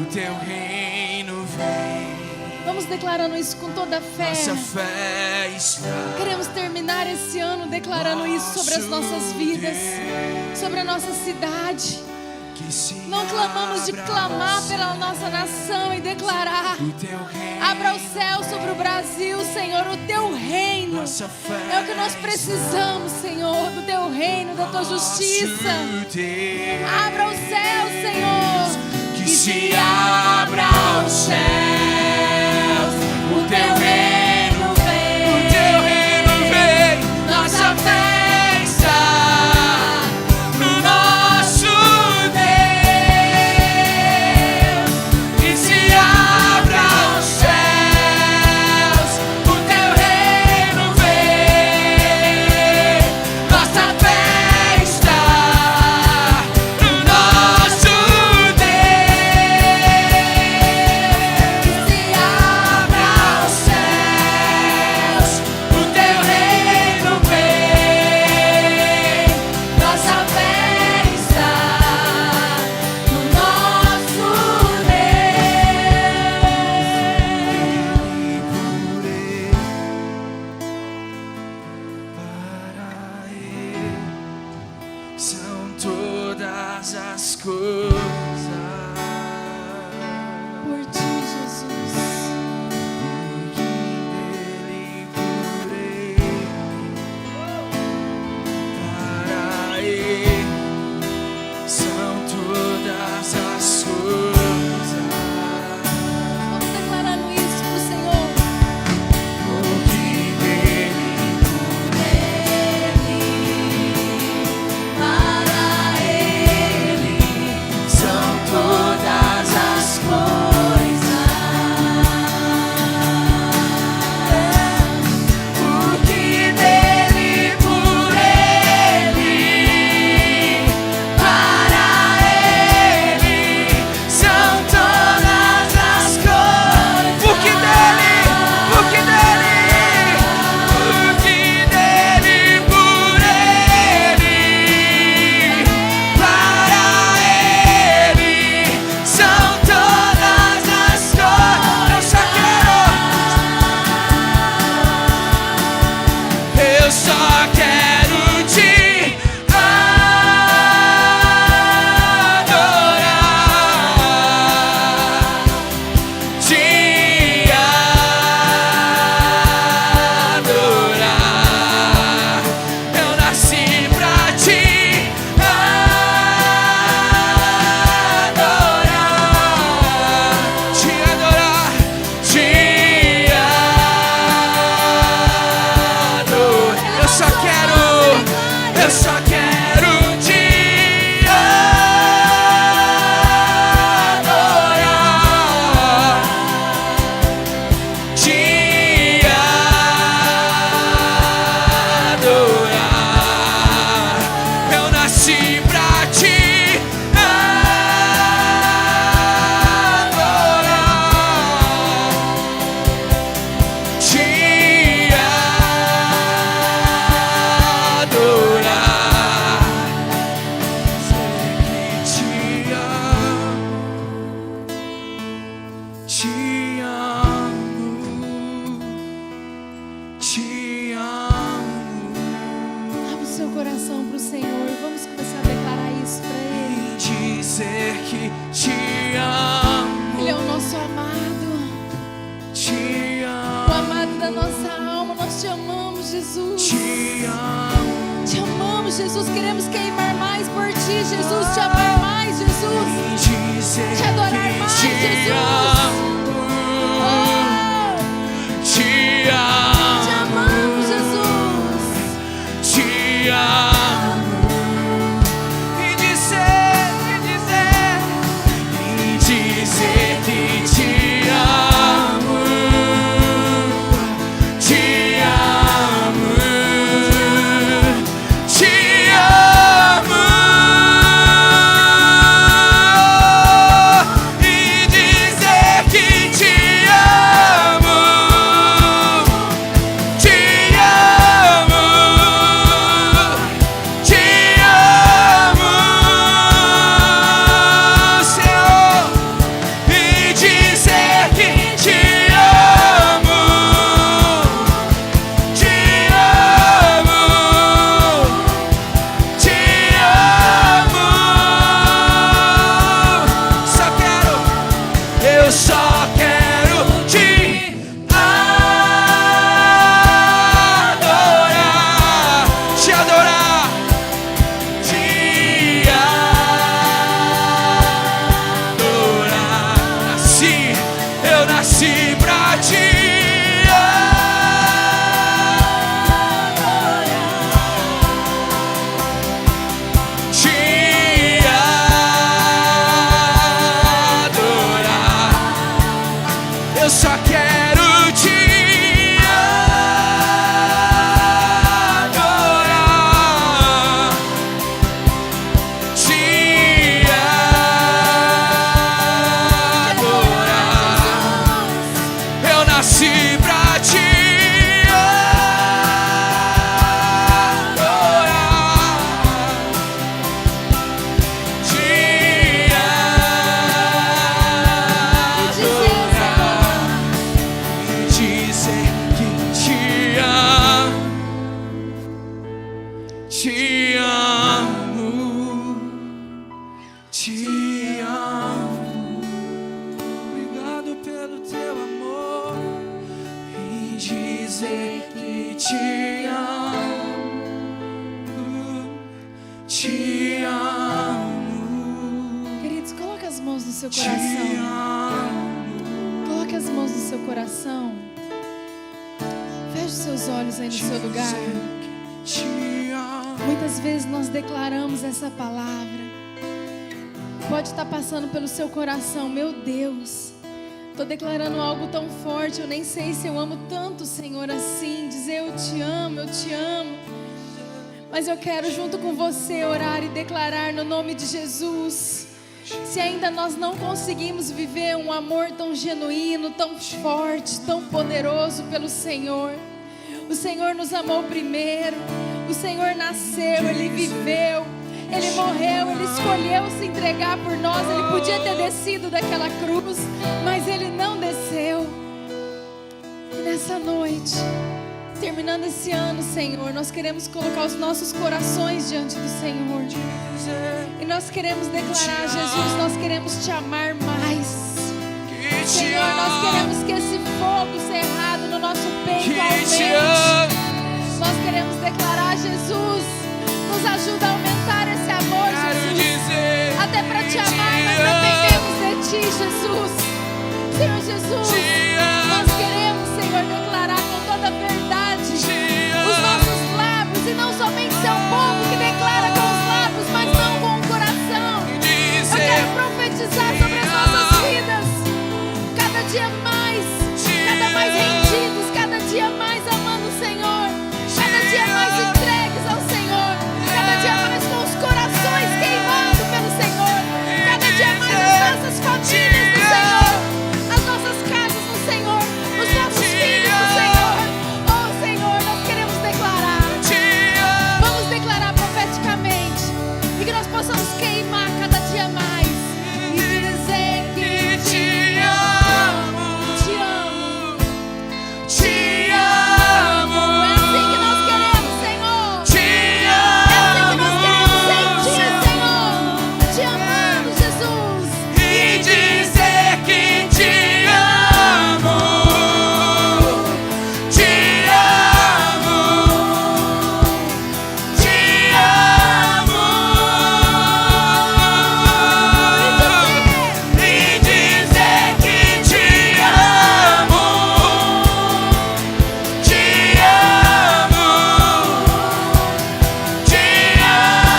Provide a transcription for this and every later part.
o teu reino vem. Vamos declarando isso com toda a fé. Nossa fé está. Queremos terminar esse ano declarando isso sobre as nossas vidas, sobre a nossa cidade. Não clamamos de clamar pela nossa nação e declarar: abra o céu sobre o Brasil, Senhor, o teu reino. É o que nós precisamos, Senhor, do teu reino, da tua justiça. Abra o céu, Senhor. Que se abra os céus, o teu reino vem, o teu reino vem. Nossa fé está no nosso Deus. Que se abra os céus, o teu reino vem. Nossa fé está no nosso Deus. Que se abra os céus, o teu reino vem. Nossa fé está no nosso Deus. São todas as coisas. Por ti, Jesus. Dele por ele, para ele são todas as coisas. Vamos declarando isso pro Senhor. Porque dele, por ele, para ele são todas as coisas. Porque dele, por ele, para ele são todas as coisas. Porque dele, por ele, por ele, para ele são todas as coisas. Eu só quero te adorar, te adorar. Eu nasci pra te adorar, te adorar, te adorar. Eu só quero te adorar, te adorar. Eu nasci pra te adorar, te adorar. Sei que te amo, te amo. Abre o seu coração pro Senhor. Vamos começar a declarar isso pra Ele. E dizer que te amo, Ele é o nosso amado, te o amo, amado da nossa alma. Nós te amamos, Jesus. te amo. Te amamos, Jesus. Queremos queimar mais por ti, Jesus. Te amar mais, Jesus. E dizer Te adorar que mais, te Jesus. amo, Oh, te te amamos, Jesus. te amo. E dizer que te amo, te amo, te amo. E dizer Eu só quero te adorar, te adorar, te adorar. Eu nasci pra te só quero te adorar, te adorar. Eu nasci pra te te amo, te amo. Obrigado pelo teu amor. E dizer que te amo, te amo. Queridos, coloque as mãos no seu Te coração. amo. Coloque as mãos no seu coração. Feche os seus olhos aí no seu lugar. Te amo. Muitas vezes nós declaramos essa palavra. Pode estar passando pelo seu coração. Meu Deus, estou declarando algo tão forte. Eu nem sei se eu amo tanto o Senhor assim. Dizer eu te amo, eu te amo. Mas eu quero junto com você orar e declarar no nome de Jesus. Se ainda nós não conseguimos viver um amor tão genuíno, tão forte, tão poderoso pelo Senhor. O Senhor nos amou primeiro. O Senhor nasceu, Ele viveu, Ele morreu, Ele escolheu se entregar por nós. Ele podia ter descido daquela cruz, mas Ele não desceu. E nessa noite, terminando esse ano, Senhor, nós queremos colocar os nossos corações diante do Senhor. E nós queremos declarar, Jesus, nós queremos te amar mais. Senhor, nós queremos que esse fogo cerrado no nosso peito aumente. Nós queremos declarar, Jesus, nos ajuda a aumentar esse amor, Jesus. Até para te amar, nós dependemos de ti, Jesus. Senhor Jesus, nós queremos, Senhor, declarar com toda a verdade os nossos lábios, e não somente ser um povo que declara com os lábios, mas não com o coração. Eu quero profetizar sobre as nossas vidas, cada dia mais rendidos, cada dia mais amando o Senhor, cada dia mais entregues ao Senhor, cada dia mais com os corações queimando pelo Senhor, cada dia mais as nossas famílias no Senhor, as nossas casas no Senhor, os nossos filhos no Senhor. Oh Senhor, nós queremos declarar, vamos declarar profeticamente, e que nós possamos queimar cada dia mais e dizer que te amo, te amo, te amo. É assim que nós queremos, Senhor. Te É assim que nós queremos sentir, Senhor. Te amando, Jesus. E dizer que te amo, te amo, te amo. E dizer que te amo, te amo, te amo.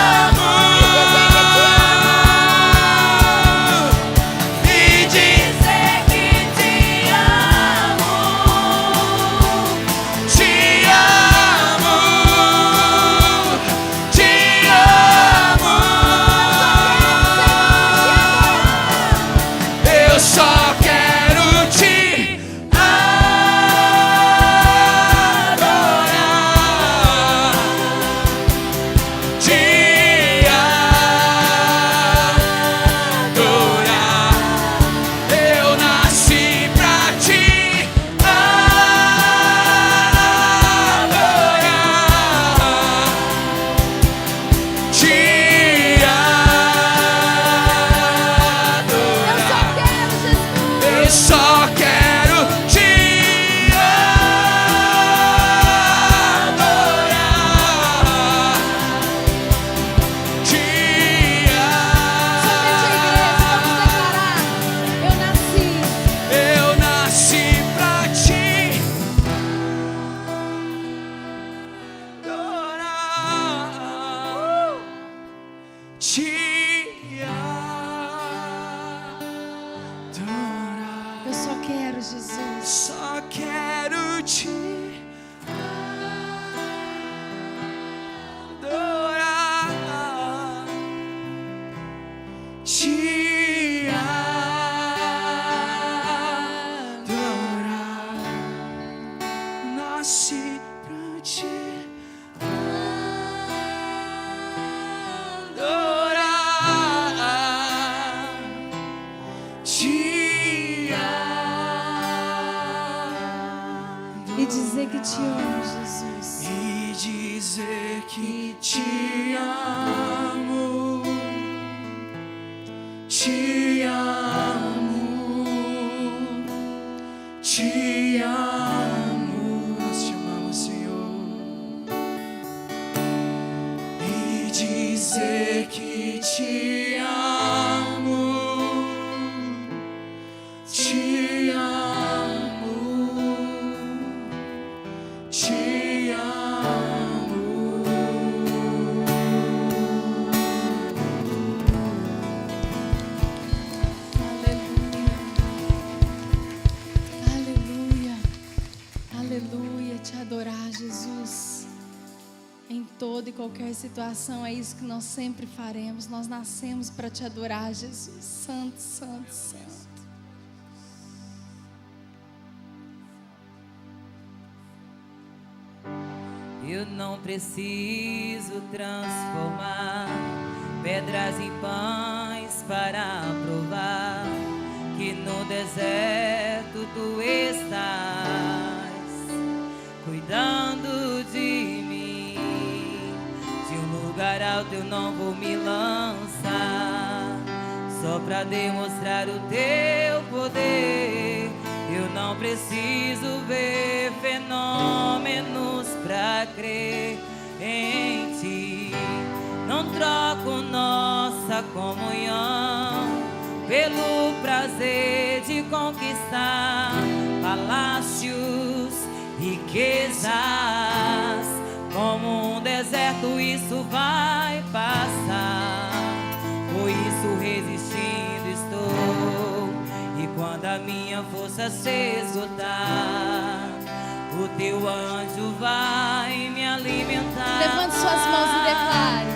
E dizer que te amo, te amo, te amo. Eu só quero te adorar, te adorar. Eu nasci pra te adorar, te Eu só adorar. quero, Jesus. Eu só quero te adorar. Te eu nasci pra te adorar. Te adorar. Eu só quero, Jesus. Só quero te adorar. Te adorar. Nasci pra te adorar. Te E dizer que te amo, Jesus. e dizer que te amo, te amo, te amo. Nós te amamos, Senhor. E dizer que te amo, te amo, te amo. Aleluia. Aleluia. Aleluia. Te adorar, Jesus. Em toda e qualquer situação, é isso que nós sempre faremos. Nós nascemos para te adorar, Jesus. Santo, santo, santo. Eu não preciso transformar pedras em pães para provar que no deserto tu estás cuidando de mim. De um lugar alto eu não vou me lançar só para demonstrar o teu poder. Eu não preciso ver fenômenos pra crer em ti. Não troco nossa comunhão pelo prazer de conquistar palácios, riquezas. Como um deserto isso vai passar, por isso resistindo estou. E quando a minha força se esgotar, o teu anjo vai me alimentar. Levante suas mãos e declare: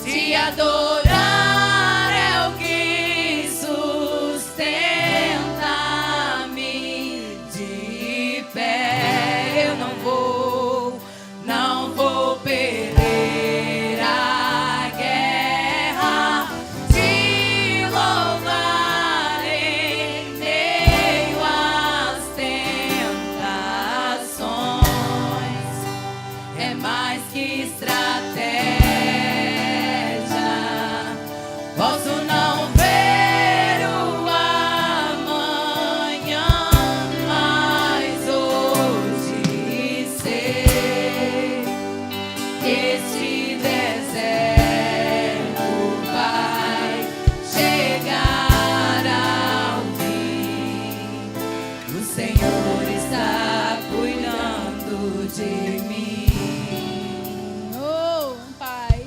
Te adorar é o que sustenta-me de pé. Eu não vou perder a guerra. Te louvar em meio às tentações é mais que estratégia. Posso não ver o amanhã, mas hoje sei que este deserto vai chegar ao fim. O Senhor está cuidando de mim. oh, Pai.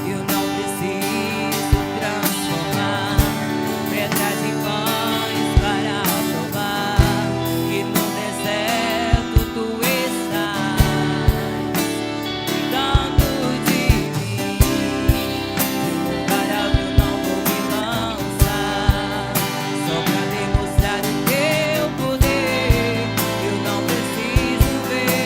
Eu não preciso transformar pedras em pães para provar que no deserto tu estás cuidando de mim. De um lugar alto eu não vou me lançar só para demonstrar o teu poder. Eu não preciso ver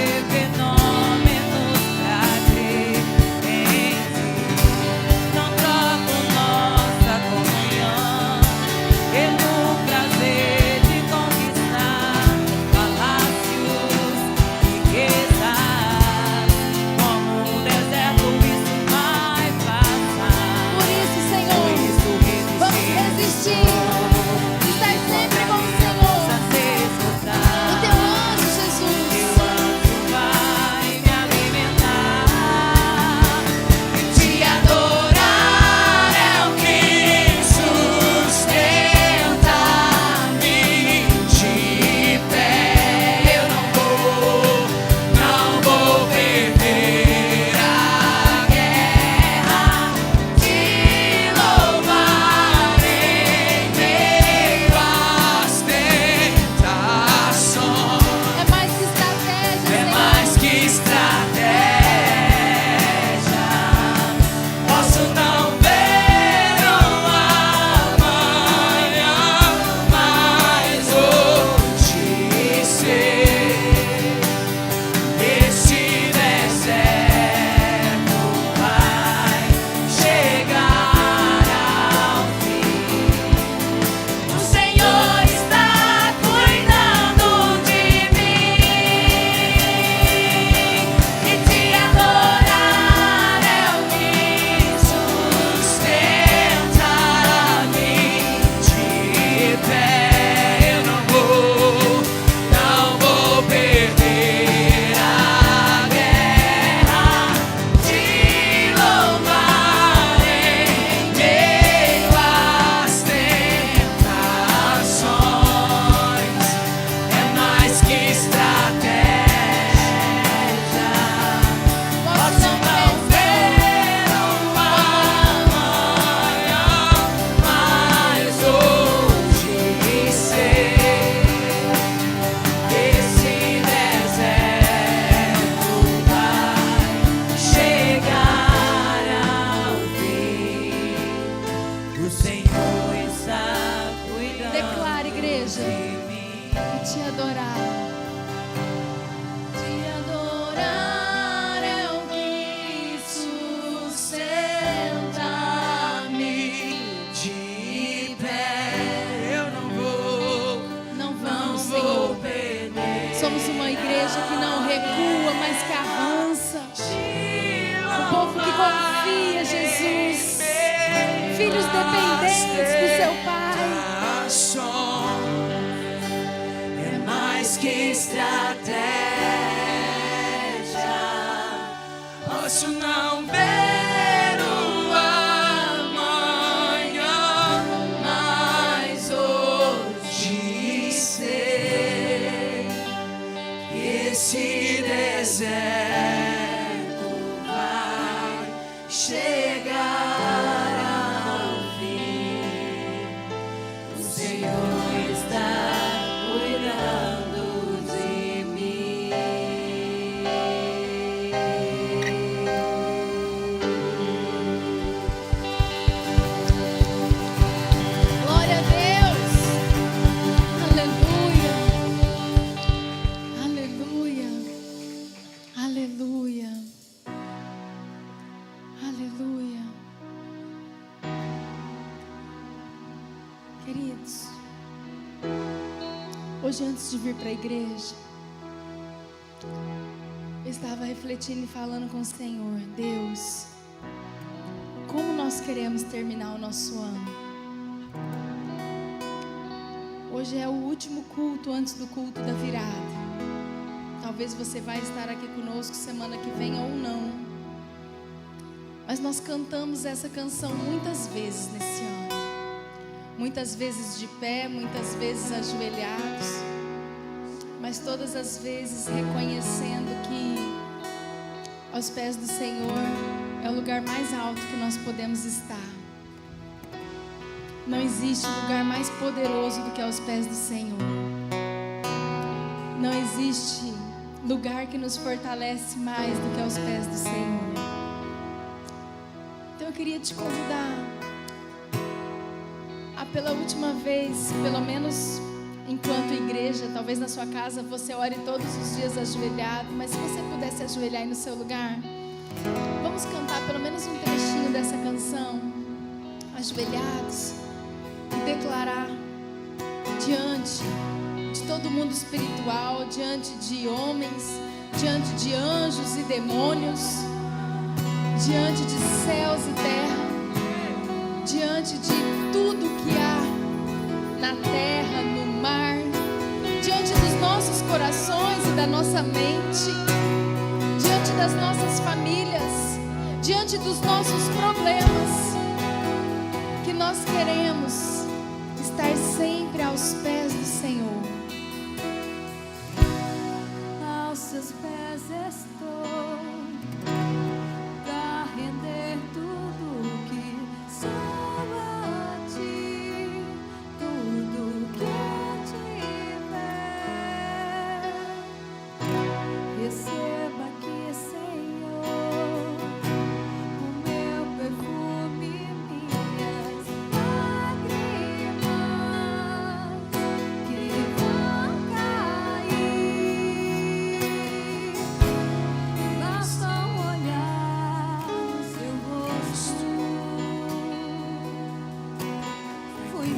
igreja e te adorar. Te adorar é o que sustenta-me de pé. Eu não vou perder. Somos uma igreja que não recua, mas que avança. O povo que confia, Jesus. Filhos dependentes do seu Pai. É mais que estratégia. Posso não ver o amanhã, mas hoje sei que esse deserto vai chegar ao fim. O Senhor está cuidando de mim. Glória a Deus. Aleluia. Aleluia. Aleluia. Aleluia. Queridos, hoje antes de vir para a igreja, eu estava refletindo e falando com o Senhor. Deus, como nós queremos terminar o nosso ano? Hoje é o último culto antes do culto da virada. Talvez você vai estar aqui conosco semana que vem ou não. Mas nós cantamos essa canção muitas vezes nesse ano. Muitas vezes de pé, muitas vezes ajoelhados. Mas todas as vezes reconhecendo que aos pés do Senhor é o lugar mais alto que nós podemos estar. Não existe lugar mais poderoso do que aos pés do Senhor. Não existe lugar que nos fortalece mais do que aos pés do Senhor. Então eu queria te convidar a pela última vez, pelo menos enquanto igreja, talvez na sua casa você ore todos os dias ajoelhado, mas se você pudesse ajoelhar aí no seu lugar, vamos cantar pelo menos um trechinho dessa canção, ajoelhados, e declarar diante de todo mundo espiritual, diante de homens, diante de anjos e demônios, diante de céus e terra, diante de tudo que há na terra, no mar, diante dos nossos corações e da nossa mente, diante das nossas famílias, diante dos nossos problemas, que nós queremos estar sempre aos pés do Senhor. Aos seus pés estou, pra render tudo que sou a ti, tudo que eu tiver. Receba aqui, Senhor, o meu perfume, minhas lágrimas que vão cair. Basta olhar o seu rosto, fui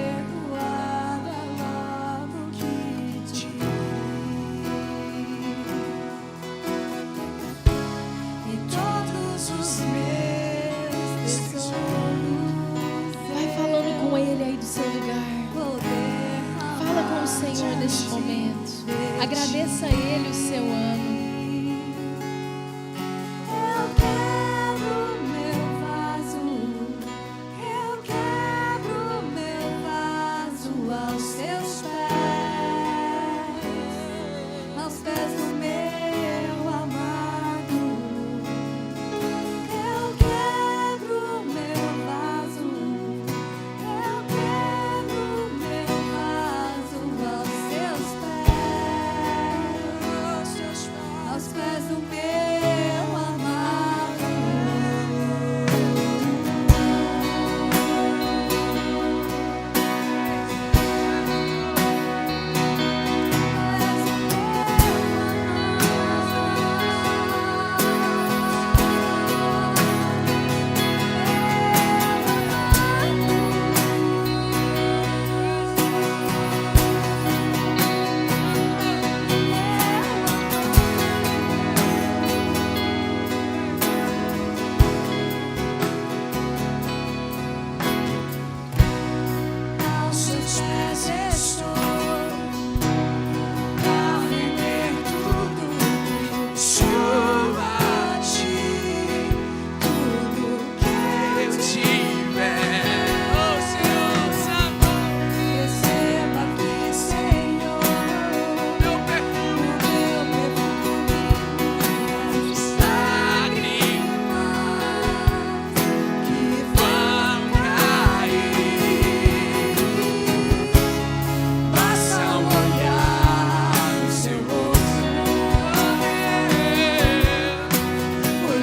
perdoada logo que te vi. E todos os meus tesouros Vai falando com Ele aí do seu lugar. vou derramar. Fala com o Senhor neste momento. Agradeça a Ele o seu ano. Eu quebro meu vaso, eu quebro meu vaso aos seus pés do meu amado. Eu quebro meu vaso, eu quebro meu vaso aos seus pés. teus pés estou, pra render tudo sou a ti, tudo que eu tiver. Oh Senhor, Santo, Receba aqui, Senhor, meu perfume, o meu perfume, lágrimas que vão cair. Basta olhar no seu rosto, foi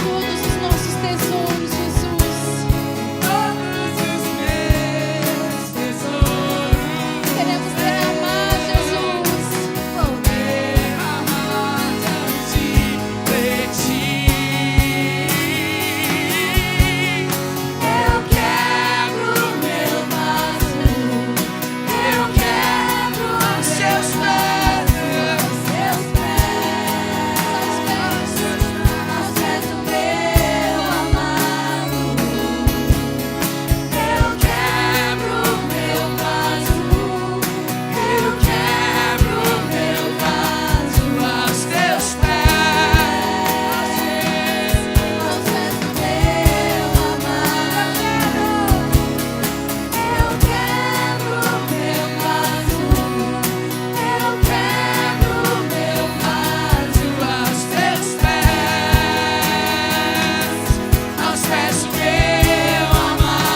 Todos os nossos tesouros, Jesus. todos os meus tesouros. Queremos derramar, Jesus. Vou derramar diante de ti. Eu quebro meu vaso, eu quebro aos seus pés, aos seus pés do meu amado. eu quebro meu vaso, eu quebro meu vaso aos teus pés, Aos pés do meu amado, eu quebro meu vaso, eu quebro meu vaso aos teus pés, aos pés do meu amado.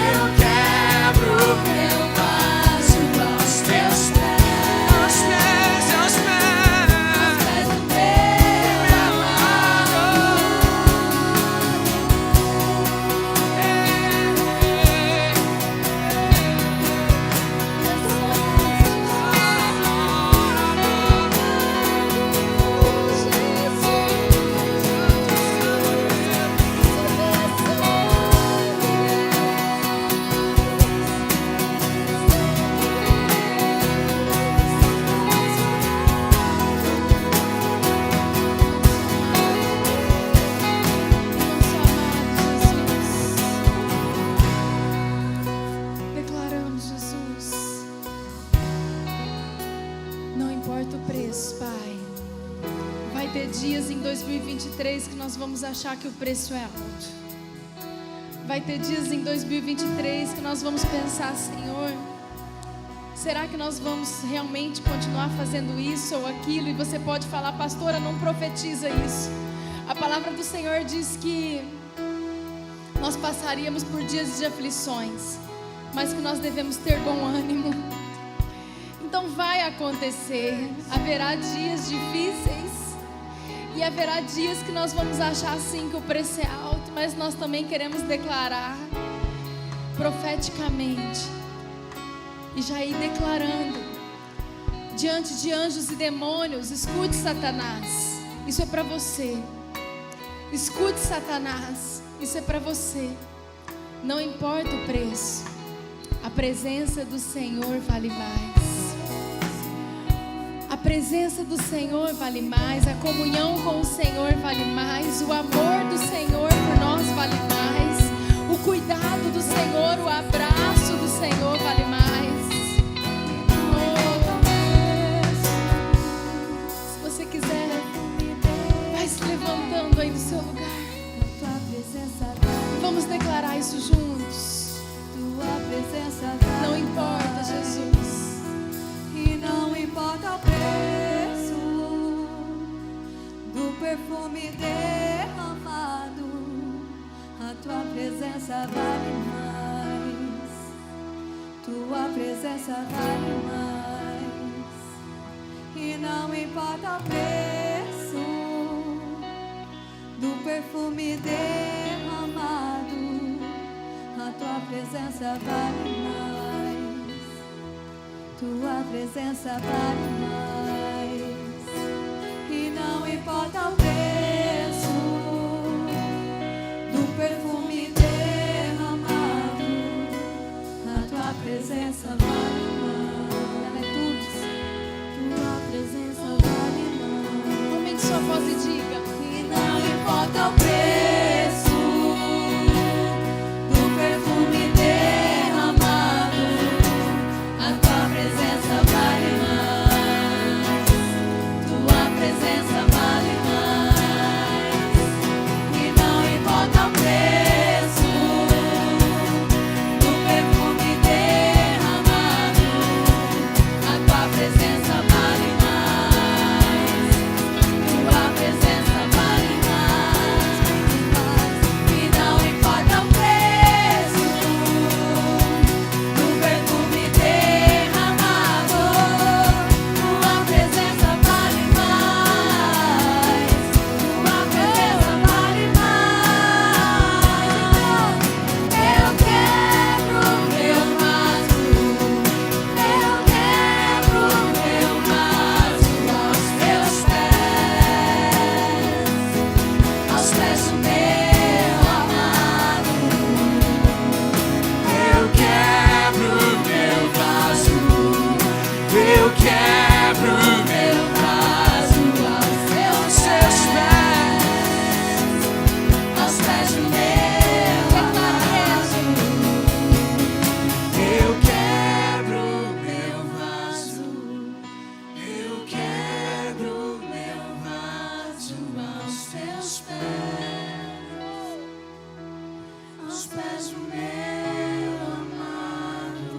Eu quebro meu vaso aos teus pés, aos pés, aos pés do meu amado. Nosso amado Jesus. Declaramos, Jesus. Não importa o preço, Pai. Vai ter dias em 2023 que nós vamos achar que o preço é alto. Vai ter dias em 2023 que nós vamos pensar, Senhor, será que nós vamos realmente continuar fazendo isso ou aquilo? E você pode falar, pastora, não profetiza isso. A palavra do Senhor diz que nós passaríamos por dias de aflições, mas que nós devemos ter bom ânimo. Então vai acontecer, haverá dias difíceis e haverá dias que nós vamos achar sim que o preço é alto, mas nós também queremos declarar profeticamente e já ir declarando diante de anjos e demônios. Escute, Satanás, isso é para você. Escute, Satanás, isso é para você. Não importa o preço, a presença do Senhor vale mais. A presença do Senhor vale mais, a comunhão com o Senhor vale mais, o amor do Senhor por nós vale mais, o cuidado do Senhor, o abraço do Senhor vale mais. Se você quiser, vai se levantando aí no seu lugar. Tua presença vale, Vamos declarar isso juntos. tua presença vale Não importa, mais. Jesus. E não importa o preço do perfume derramado, a tua presença vale mais. Tua presença vale mais. E não importa o preço do perfume derramado, a tua presença vale mais. Tua presença vale mais. E não importa o preço do perfume derramado, a tua presença vale mais. Ela é tudo. Tua presença voz e diga: E não importa o preço do perfume derramado, a tua presença vale mais. Tua presença vale mais. E não importa o preço do perfume derramado, a tua presença vale mais. Tua presença vale mais. E não importa o preço do perfume derramado, tua presença vale mais. Tua presença vale mais. Eu quebro meu vaso, eu quebro meu vaso aos teus pés do meu amado. Eu quebro meu vaso, eu quebro meu Vaso aos teus pés do meu amado. Eu quebro meu vaso, eu quebro meu vaso aos teus pés do meu amado.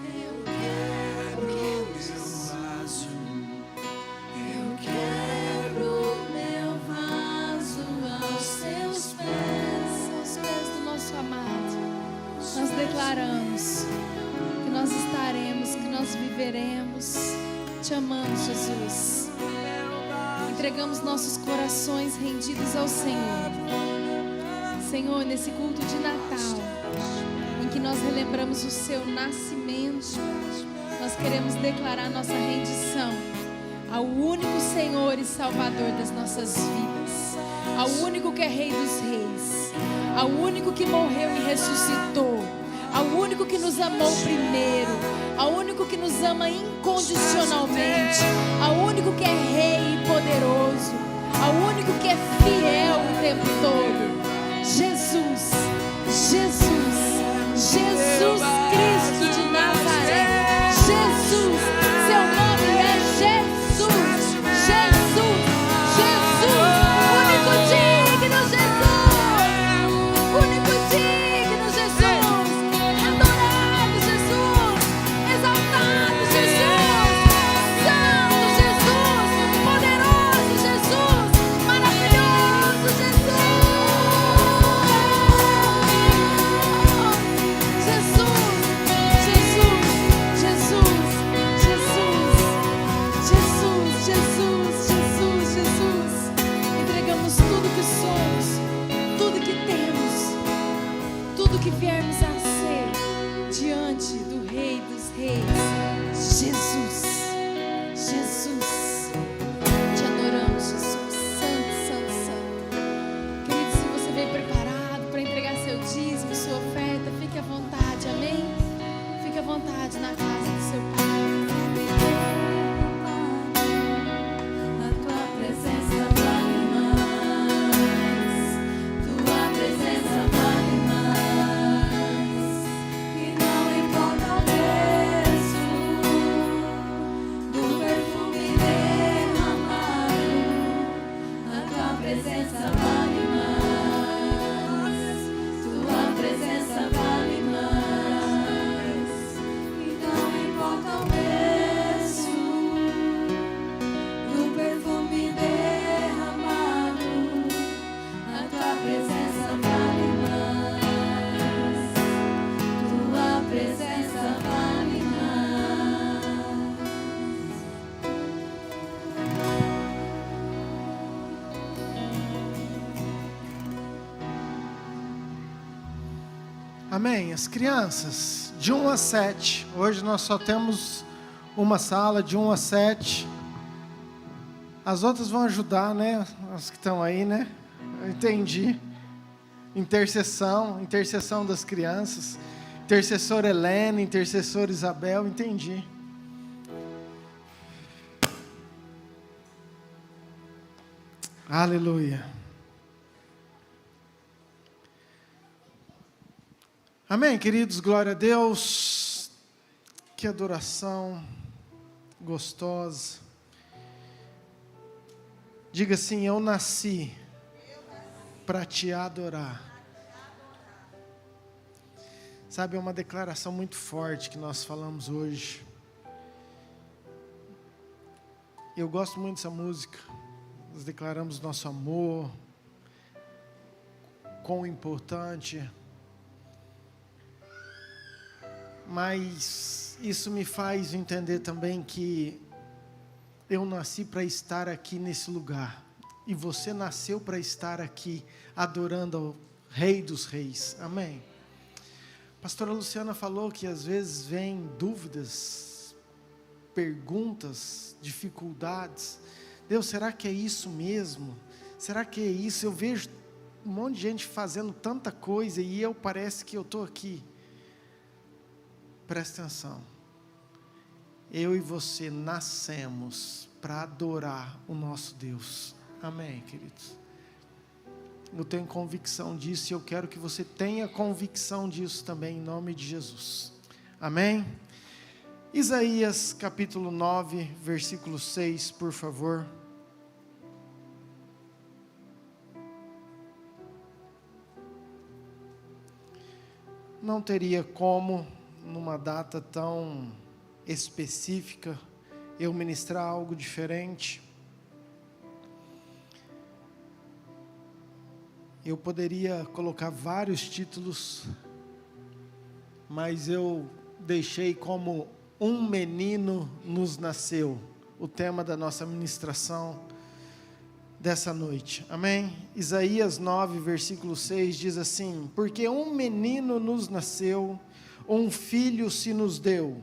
Eu quebro meu vaso, eu quebro meu vaso aos teus pés. aos pés do nosso amado, nós declaramos que nós estaremos, que nós viveremos te amando, Jesus. Entregamos nossos corações rendidos ao Senhor. Senhor, nesse culto de Natal, em que nós relembramos o seu nascimento, nós queremos declarar nossa rendição ao único Senhor e Salvador das nossas vidas, ao único que é Rei dos Reis, ao único que morreu e ressuscitou, ao único que nos amou primeiro, ao único que nos ama incondicionalmente, ao único que é Rei e poderoso, ao único que é fiel o tempo todo. Jesus, Jesus, Jesus Cristo de Nazaré. Jesus, seu nome é Jesus, Jesus, Jesus, único digno Jesus, único digno Jesus, adorado Jesus, exaltado Jesus, santo Jesus, poderoso Jesus, maravilhoso Jesus. Entregamos tudo que somos, tudo que temos, tudo que viermos a ser diante do Rei dos Reis, Jesus. Jesus, te adoramos, Jesus, santo, santo, santo. Querido, se você veio preparado para entregar seu dízimo, sua oferta, fique à vontade, amém? Fique à vontade na casa do seu Pai. A tua presença vale mais. Tua presença vale mais. E não importa o preço do perfume derramado, a tua presença vale mais. Tua presença vale mais. E não importa o preço do perfume derramado, a tua presença vale mais. Tua presença vale mais. Amém. As crianças, de 1 a 7. Hoje nós só temos uma sala, de 1 a 7. As outras vão ajudar, né? As que estão aí, né? Eu entendi. Intercessão das crianças. Intercessora Helena, intercessora Isabel, entendi. Aleluia. Amém, queridos, glória a Deus. Que adoração gostosa. Diga assim: eu nasci para te adorar. Sabe, é uma declaração muito forte que nós falamos hoje. Eu gosto muito dessa música. Nós declaramos nosso amor, quão importante. Mas isso me faz entender também que eu nasci para estar aqui nesse lugar. E você nasceu para estar aqui adorando ao Rei dos Reis. Amém? A pastora Luciana falou que às vezes vem dúvidas, perguntas, dificuldades. Deus, será que é isso mesmo? Será que é isso? Eu vejo um monte de gente fazendo tanta coisa e parece que eu estou aqui. Presta atenção. Eu e você nascemos para adorar o nosso Deus. Amém, queridos? Eu tenho convicção disso e eu quero que você tenha convicção disso também, em nome de Jesus. Amém? Isaías capítulo 9, versículo 6, por favor. Não teria como, numa data tão específica, eu ministrar algo diferente. Eu poderia colocar vários títulos, mas eu deixei como um menino nos nasceu, o tema da nossa ministração dessa noite. Amém? Isaías 9, versículo 6 diz assim: porque um menino nos nasceu, um filho se nos deu,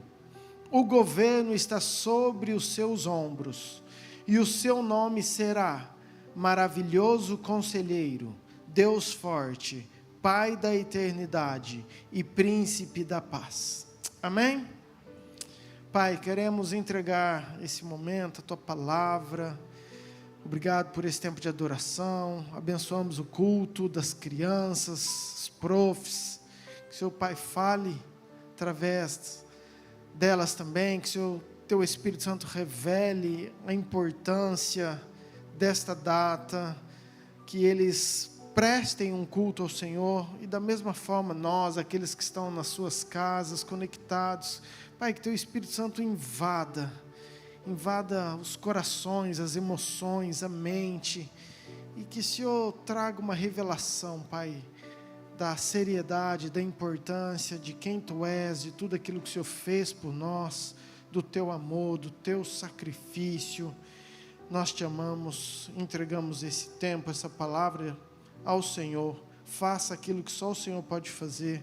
o governo está sobre os seus ombros, e o seu nome será Maravilhoso Conselheiro, Deus Forte, Pai da Eternidade e Príncipe da Paz. Amém? Pai, queremos entregar esse momento, a Tua Palavra. Obrigado por esse tempo de adoração. Abençoamos o culto das crianças, os profs. Que o Seu Pai fale através delas também. Que o Teu Espírito Santo revele a importância desta data. Que eles prestem um culto ao Senhor. E da mesma forma nós, aqueles que estão nas suas casas, conectados. Pai, que Teu Espírito Santo invada os corações, as emoções, a mente, e que o Senhor traga uma revelação, Pai, da seriedade, da importância de quem Tu és, de tudo aquilo que o Senhor fez por nós, do Teu amor, do Teu sacrifício. Nós Te amamos, entregamos esse tempo, essa palavra ao Senhor. Faça aquilo que só o Senhor pode fazer,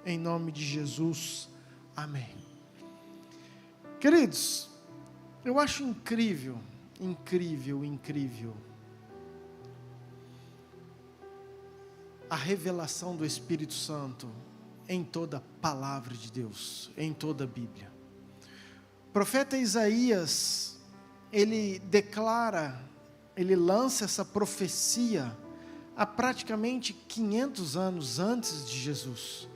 em nome de Jesus. Amém. Queridos, eu acho incrível a revelação do Espírito Santo em toda a palavra de Deus, em toda a Bíblia. O profeta Isaías, ele lança essa profecia há praticamente 500 anos antes de Jesus.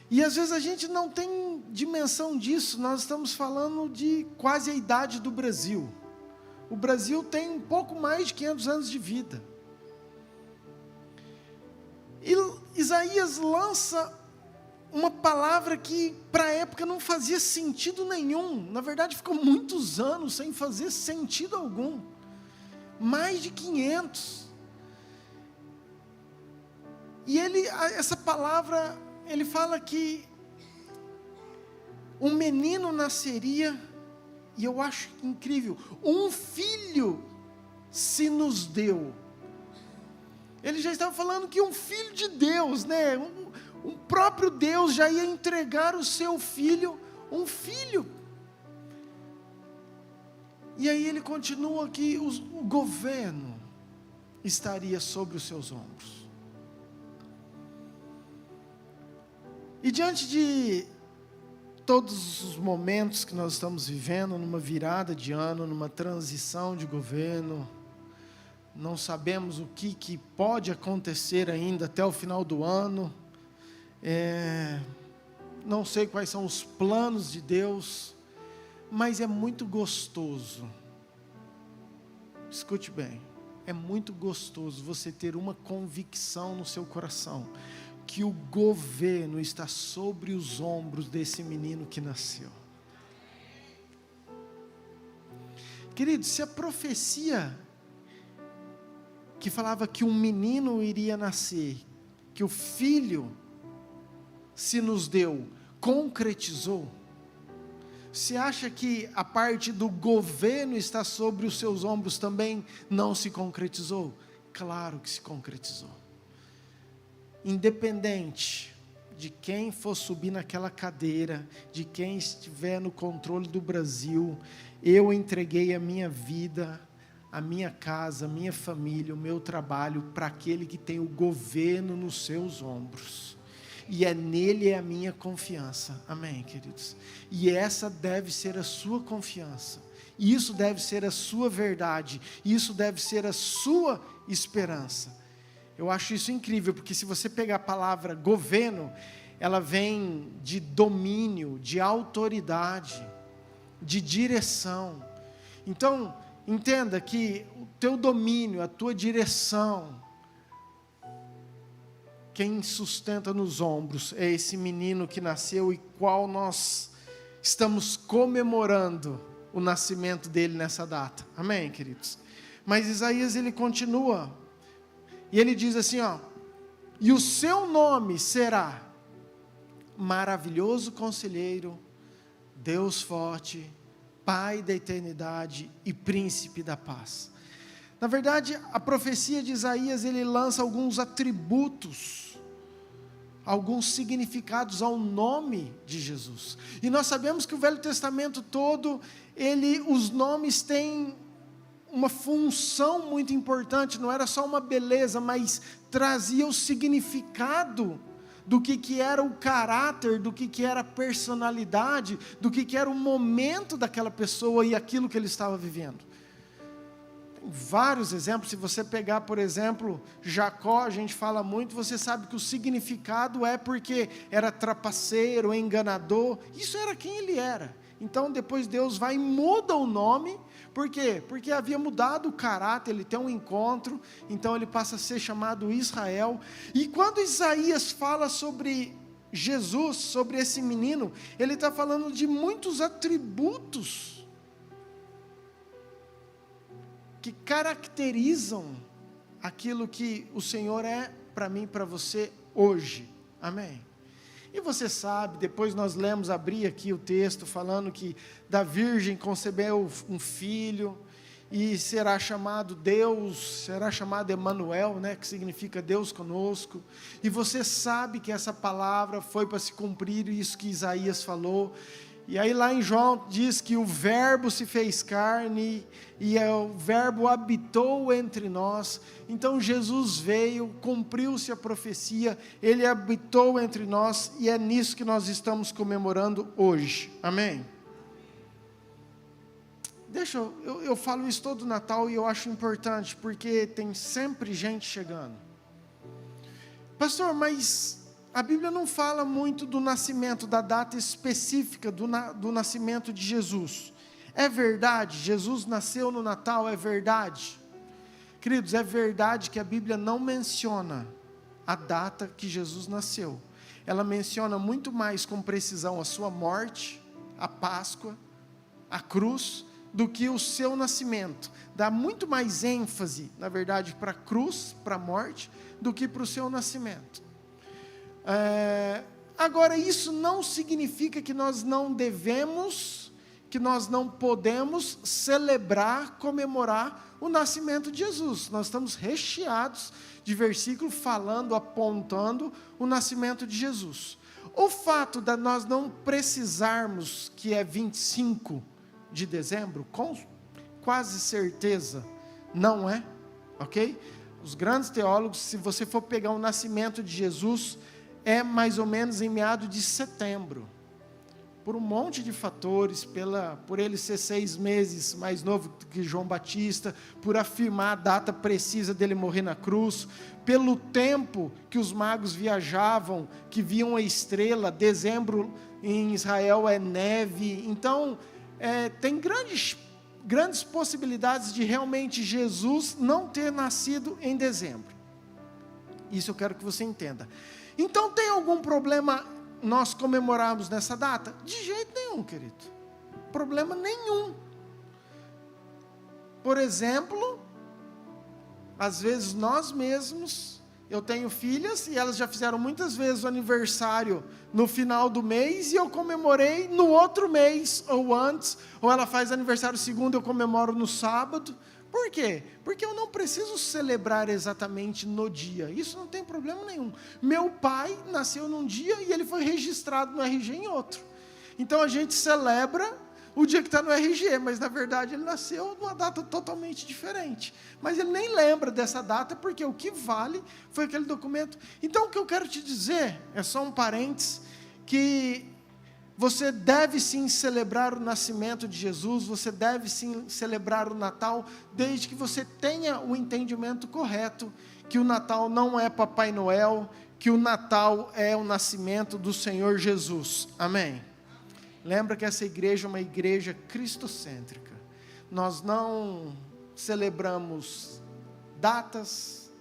E às vezes a gente não tem dimensão disso. Nós estamos falando de quase a idade do Brasil. O Brasil tem um pouco mais de 500 anos de vida. E Isaías lança uma palavra que para a época não fazia sentido nenhum. Na verdade ficou muitos anos sem fazer sentido algum. Mais de 500. E essa palavra, ele fala que um menino nasceria, e eu acho incrível, um filho se nos deu. Ele já estava falando que um filho de Deus, né? Um próprio Deus já ia entregar o seu filho, um filho. E aí ele continua que o governo estaria sobre os seus ombros. E diante de todos os momentos que nós estamos vivendo, numa virada de ano, numa transição de governo, não sabemos o que pode acontecer ainda até o final do ano, não sei quais são os planos de Deus, mas é muito gostoso, escute bem, é muito gostoso você ter uma convicção no seu coração, que o governo está sobre os ombros desse menino que nasceu. Queridos, se a profecia que falava que um menino iria nascer, que o filho se nos deu, concretizou, você acha que a parte do governo está sobre os seus ombros também não se concretizou? Claro que se concretizou. Independente de quem for subir naquela cadeira, de quem estiver no controle do Brasil, eu entreguei a minha vida, a minha casa, a minha família, o meu trabalho para aquele que tem o governo nos seus ombros. E é nele a minha confiança. Amém, queridos? E essa deve ser a sua confiança. Isso deve ser a sua verdade. Isso deve ser a sua esperança. Eu acho isso incrível, porque se você pegar a palavra governo, ela vem de domínio, de autoridade, de direção. Então, entenda que o teu domínio, a tua direção, quem sustenta nos ombros é esse menino que nasceu e qual nós estamos comemorando o nascimento dele nessa data. Amém, queridos? Mas Isaías, ele continua, e ele diz assim, e o seu nome será Maravilhoso Conselheiro, Deus Forte, Pai da Eternidade e Príncipe da Paz. Na verdade, a profecia de Isaías, ele lança alguns atributos, alguns significados ao nome de Jesus. E nós sabemos que o Velho Testamento todo, os nomes têm uma função muito importante, não era só uma beleza, mas trazia o significado do que era o caráter, do que era a personalidade, do que era o momento daquela pessoa e aquilo que ele estava vivendo. Tem vários exemplos. Se você pegar, por exemplo, Jacó, a gente fala muito, você sabe que o significado é porque era trapaceiro, enganador, isso era quem ele era. Então depois Deus vai e muda o nome. Por quê? Porque havia mudado o caráter, ele tem um encontro, então ele passa a ser chamado Israel. E quando Isaías fala sobre Jesus, sobre esse menino, ele está falando de muitos atributos que caracterizam aquilo que o Senhor é para mim e para você hoje. Amém? E você sabe, depois nós lemos, abri aqui o texto, falando que da virgem concebeu um filho, e será chamado Deus, será chamado Emanuel, que significa Deus conosco. E você sabe que essa palavra foi para se cumprir isso que Isaías falou. E aí lá em João diz que o verbo se fez carne, e o verbo habitou entre nós. Então Jesus veio, cumpriu-se a profecia, ele habitou entre nós, e é nisso que nós estamos comemorando hoje. Amém? Eu falo isso todo Natal e eu acho importante, porque tem sempre gente chegando. Pastor, mas a Bíblia não fala muito do nascimento, da data específica do nascimento de Jesus. É verdade, Jesus nasceu no Natal, é verdade. Queridos, é verdade que a Bíblia não menciona a data que Jesus nasceu. Ela menciona muito mais com precisão a sua morte, a Páscoa, a cruz, do que o seu nascimento. Dá muito mais ênfase, na verdade, para a cruz, para a morte, do que para o seu nascimento. Agora, isso não significa que nós não devemos, que nós não podemos celebrar, comemorar o nascimento de Jesus. Nós estamos recheados de versículos falando, apontando o nascimento de Jesus. O fato de nós não precisarmos, que é 25 de dezembro, com quase certeza não é, ok? Os grandes teólogos, se você for pegar o nascimento de Jesus, é mais ou menos em meados de setembro. por um monte de fatores, por ele ser 6 meses mais novo que João Batista, por afirmar a data precisa dele morrer na cruz, pelo tempo que os magos viajavam, que viam a estrela, dezembro em Israel é neve, então tem grandes possibilidades de realmente Jesus não ter nascido em dezembro. Isso eu quero que você entenda. Então tem algum problema nós comemorarmos nessa data? De jeito nenhum, querido. Problema nenhum. Por exemplo, às vezes nós mesmos, eu tenho filhas e elas já fizeram muitas vezes o aniversário no final do mês e eu comemorei no outro mês ou antes, ou ela faz aniversário segunda, eu comemoro no sábado. Por quê? Porque eu não preciso celebrar exatamente no dia. Isso não tem problema nenhum. Meu pai nasceu num dia e ele foi registrado no RG em outro. Então a gente celebra o dia que está no RG, mas na verdade ele nasceu numa data totalmente diferente. Mas ele nem lembra dessa data, porque o que vale foi aquele documento. Então o que eu quero te dizer, é só um parênteses, que você deve sim celebrar o nascimento de Jesus, você deve sim celebrar o Natal, desde que você tenha o entendimento correto, que o Natal não é Papai Noel, que o Natal é o nascimento do Senhor Jesus. Amém? Lembra que essa igreja é uma igreja cristocêntrica. Nós não celebramos datas,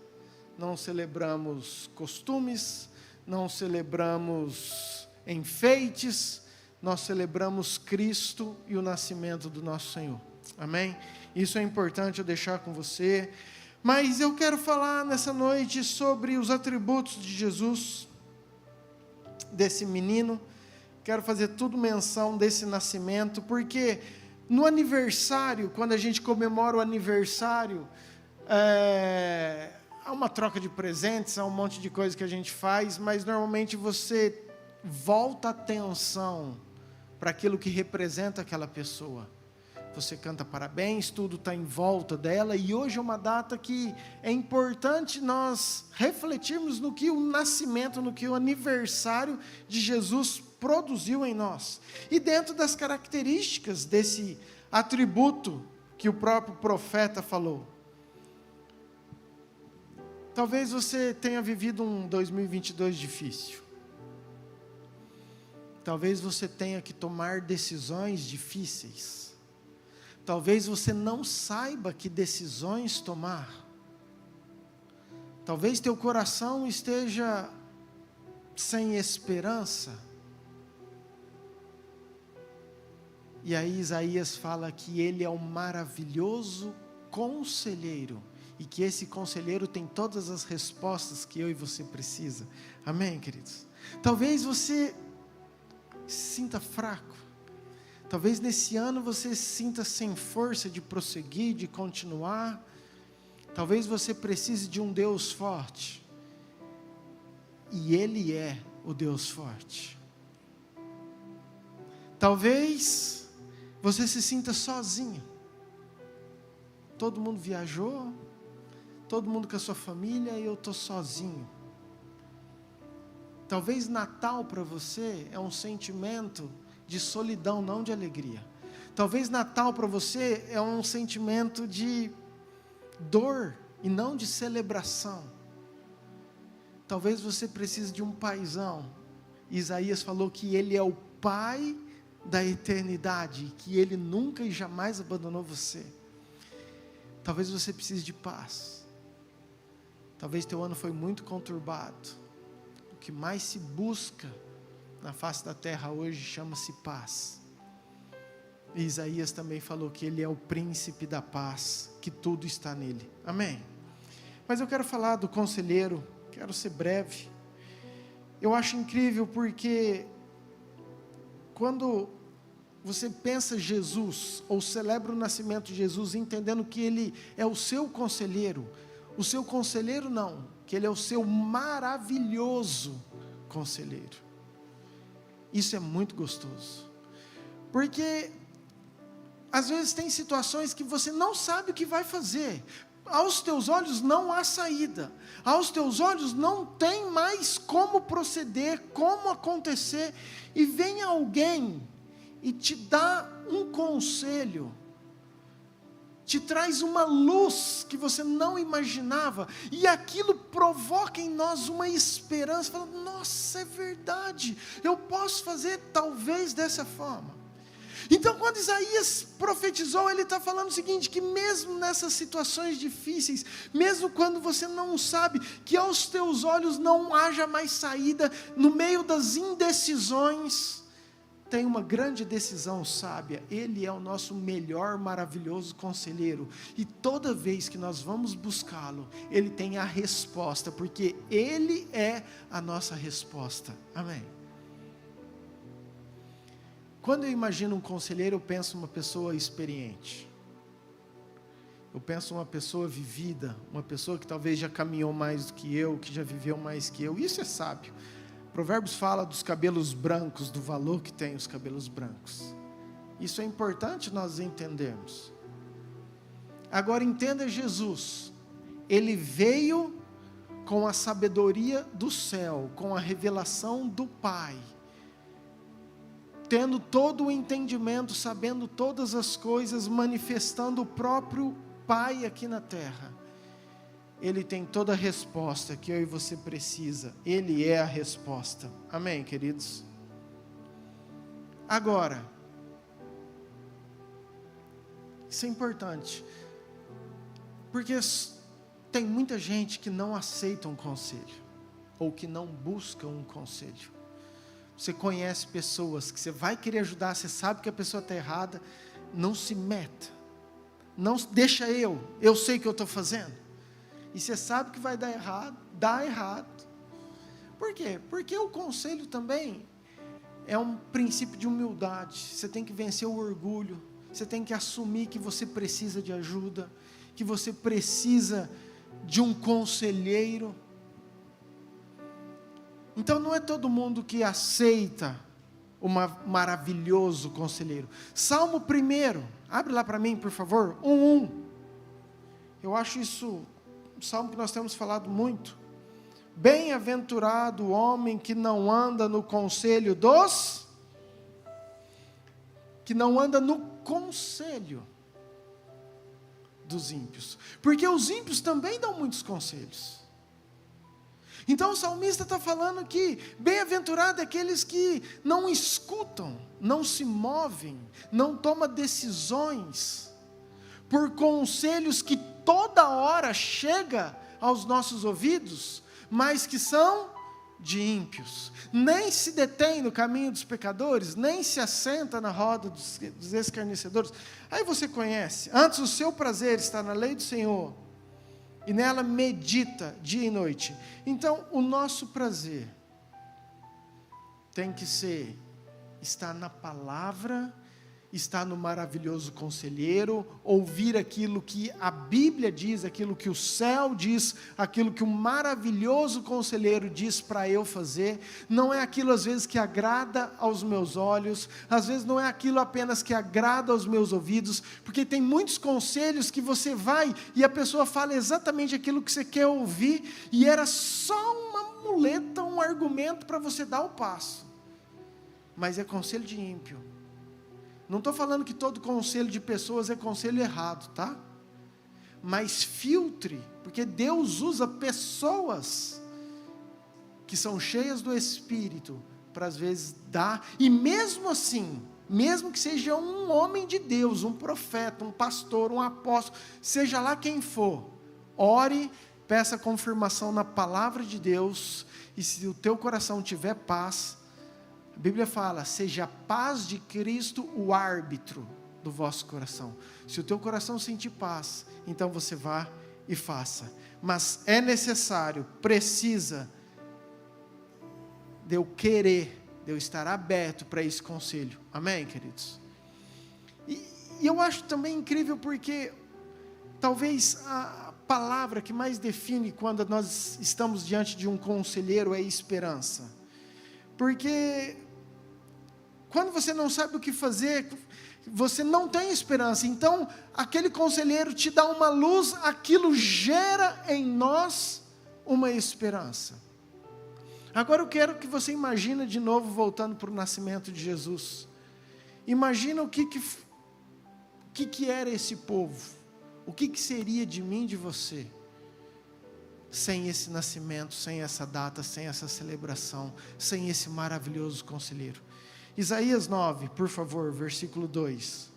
não celebramos costumes, não celebramos enfeites, nós celebramos Cristo e o nascimento do nosso Senhor. Amém? Isso é importante eu deixar com você. Mas eu quero falar nessa noite sobre os atributos de Jesus, desse menino. Quero fazer tudo menção desse nascimento, porque no aniversário, quando a gente comemora o aniversário, há uma troca de presentes, há um monte de coisa que a gente faz, mas normalmente você volta a atenção para aquilo que representa aquela pessoa. Você canta parabéns, tudo está em volta dela, e hoje é uma data que é importante nós refletirmos no que o nascimento, no que o aniversário de Jesus produziu em nós. E dentro das características desse atributo que o próprio profeta falou. Talvez você tenha vivido um 2022 difícil. Talvez você tenha que tomar decisões difíceis. Talvez você não saiba que decisões tomar. Talvez teu coração esteja sem esperança. E aí Isaías fala que ele é um maravilhoso conselheiro. E que esse conselheiro tem todas as respostas que eu e você precisa. Amém, queridos? Talvez você se sinta fraco. Talvez nesse ano você se sinta sem força de prosseguir, de continuar. Talvez você precise de um Deus forte. E Ele é o Deus forte. Talvez você se sinta sozinho. Todo mundo viajou, todo mundo com a sua família e eu estou sozinho. Talvez Natal para você é um sentimento de solidão, não de alegria. Talvez Natal para você é um sentimento de dor e não de celebração. Talvez você precise de um paizão. Isaías falou que Ele é o Pai da eternidade, que Ele nunca e jamais abandonou você. Talvez você precise de paz. Talvez teu ano foi muito conturbado. O que mais se busca na face da terra hoje chama-se paz. E Isaías também falou que Ele é o príncipe da paz, que tudo está nele. Amém? Mas eu quero falar do conselheiro, quero ser breve. Eu acho incrível porque quando você pensa Jesus, ou celebra o nascimento de Jesus, entendendo que Ele é o seu conselheiro não, que Ele é o seu maravilhoso conselheiro. Isso é muito gostoso, porque às vezes tem situações que você não sabe o que vai fazer, aos teus olhos não há saída, aos teus olhos não tem mais como proceder, como acontecer, e vem alguém e te dá um conselho, te traz uma luz que você não imaginava, e aquilo provoca em nós uma esperança, falando, nossa, é verdade, eu posso fazer talvez dessa forma. Então quando Isaías profetizou, ele está falando o seguinte, que mesmo nessas situações difíceis, mesmo quando você não sabe, que aos teus olhos não haja mais saída, no meio das indecisões, tem uma grande decisão sábia. Ele é o nosso melhor, maravilhoso conselheiro, e toda vez que nós vamos buscá-lo, Ele tem a resposta, porque Ele é a nossa resposta, amém? Quando eu imagino um conselheiro, eu penso uma pessoa experiente, eu penso uma pessoa vivida, uma pessoa que talvez já caminhou mais do que eu, que já viveu mais que eu, isso é sábio. Provérbios fala dos cabelos brancos, do valor que tem os cabelos brancos. Isso é importante nós entendermos. Agora entenda Jesus. Ele veio com a sabedoria do céu, com a revelação do Pai. Tendo todo o entendimento, sabendo todas as coisas, manifestando o próprio Pai aqui na terra. Ele tem toda a resposta que eu e você precisa. Ele é a resposta. Amém, queridos? Agora, isso é importante, porque tem muita gente que não aceita um conselho, ou que não busca um conselho. Você conhece pessoas que você vai querer ajudar, você sabe que a pessoa está errada, não se meta, não deixa eu sei o que eu estou fazendo. E você sabe que vai dar errado, dá errado. Por quê? Porque o conselho também é um princípio de humildade. Você tem que vencer o orgulho, você tem que assumir que você precisa de ajuda, que você precisa de um conselheiro. Então não é todo mundo que aceita um maravilhoso conselheiro. Salmo 1, abre lá para mim, por favor, 1:1. Eu acho isso um salmo que nós temos falado muito. Bem-aventurado o homem que não anda no conselho dos ímpios, porque os ímpios também dão muitos conselhos. Então o salmista está falando que bem-aventurado é aqueles que não escutam, não se movem, não tomam decisões por conselhos que toda hora chega aos nossos ouvidos, mas que são de ímpios. Nem se detém no caminho dos pecadores, nem se assenta na roda dos escarnecedores. Aí você conhece, antes o seu prazer está na lei do Senhor, e nela medita dia e noite. Então o nosso prazer tem que estar na palavra, estar no maravilhoso conselheiro, ouvir aquilo que a Bíblia diz, aquilo que o céu diz, aquilo que o maravilhoso conselheiro diz para eu fazer. Não é aquilo às vezes que agrada aos meus olhos, às vezes não é aquilo apenas que agrada aos meus ouvidos, porque tem muitos conselhos que você vai e a pessoa fala exatamente aquilo que você quer ouvir, e era só uma muleta, um argumento para você dar o passo, mas é conselho de ímpio. Não estou falando que todo conselho de pessoas é conselho errado, tá? Mas filtre, porque Deus usa pessoas que são cheias do Espírito para às vezes dar, e mesmo assim, mesmo que seja um homem de Deus, um profeta, um pastor, um apóstolo, seja lá quem for, ore, peça confirmação na palavra de Deus, e se o teu coração tiver paz, a Bíblia fala, seja a paz de Cristo o árbitro do vosso coração. Se o teu coração sentir paz, então você vá e faça. Mas é necessário, precisa de eu querer, de eu estar aberto para esse conselho. Amém, queridos? E eu acho também incrível porque talvez a palavra que mais define quando nós estamos diante de um conselheiro é esperança. Porque quando você não sabe o que fazer, você não tem esperança. Então, aquele conselheiro te dá uma luz, aquilo gera em nós uma esperança. Agora eu quero que você imagine de novo, voltando para o nascimento de Jesus. Imagina o que era esse povo. O que seria de mim e de você sem esse nascimento, sem essa data, sem essa celebração, sem esse maravilhoso conselheiro? Isaías 9, por favor, versículo 2.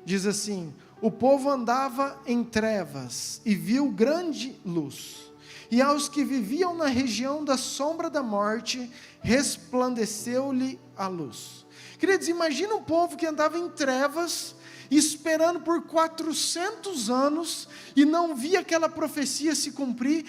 Diz assim: o povo andava em trevas e viu grande luz, e aos que viviam na região da sombra da morte, resplandeceu-lhe a luz. Queridos, imagina um povo que andava em trevas, esperando por 400 anos, e não via aquela profecia se cumprir.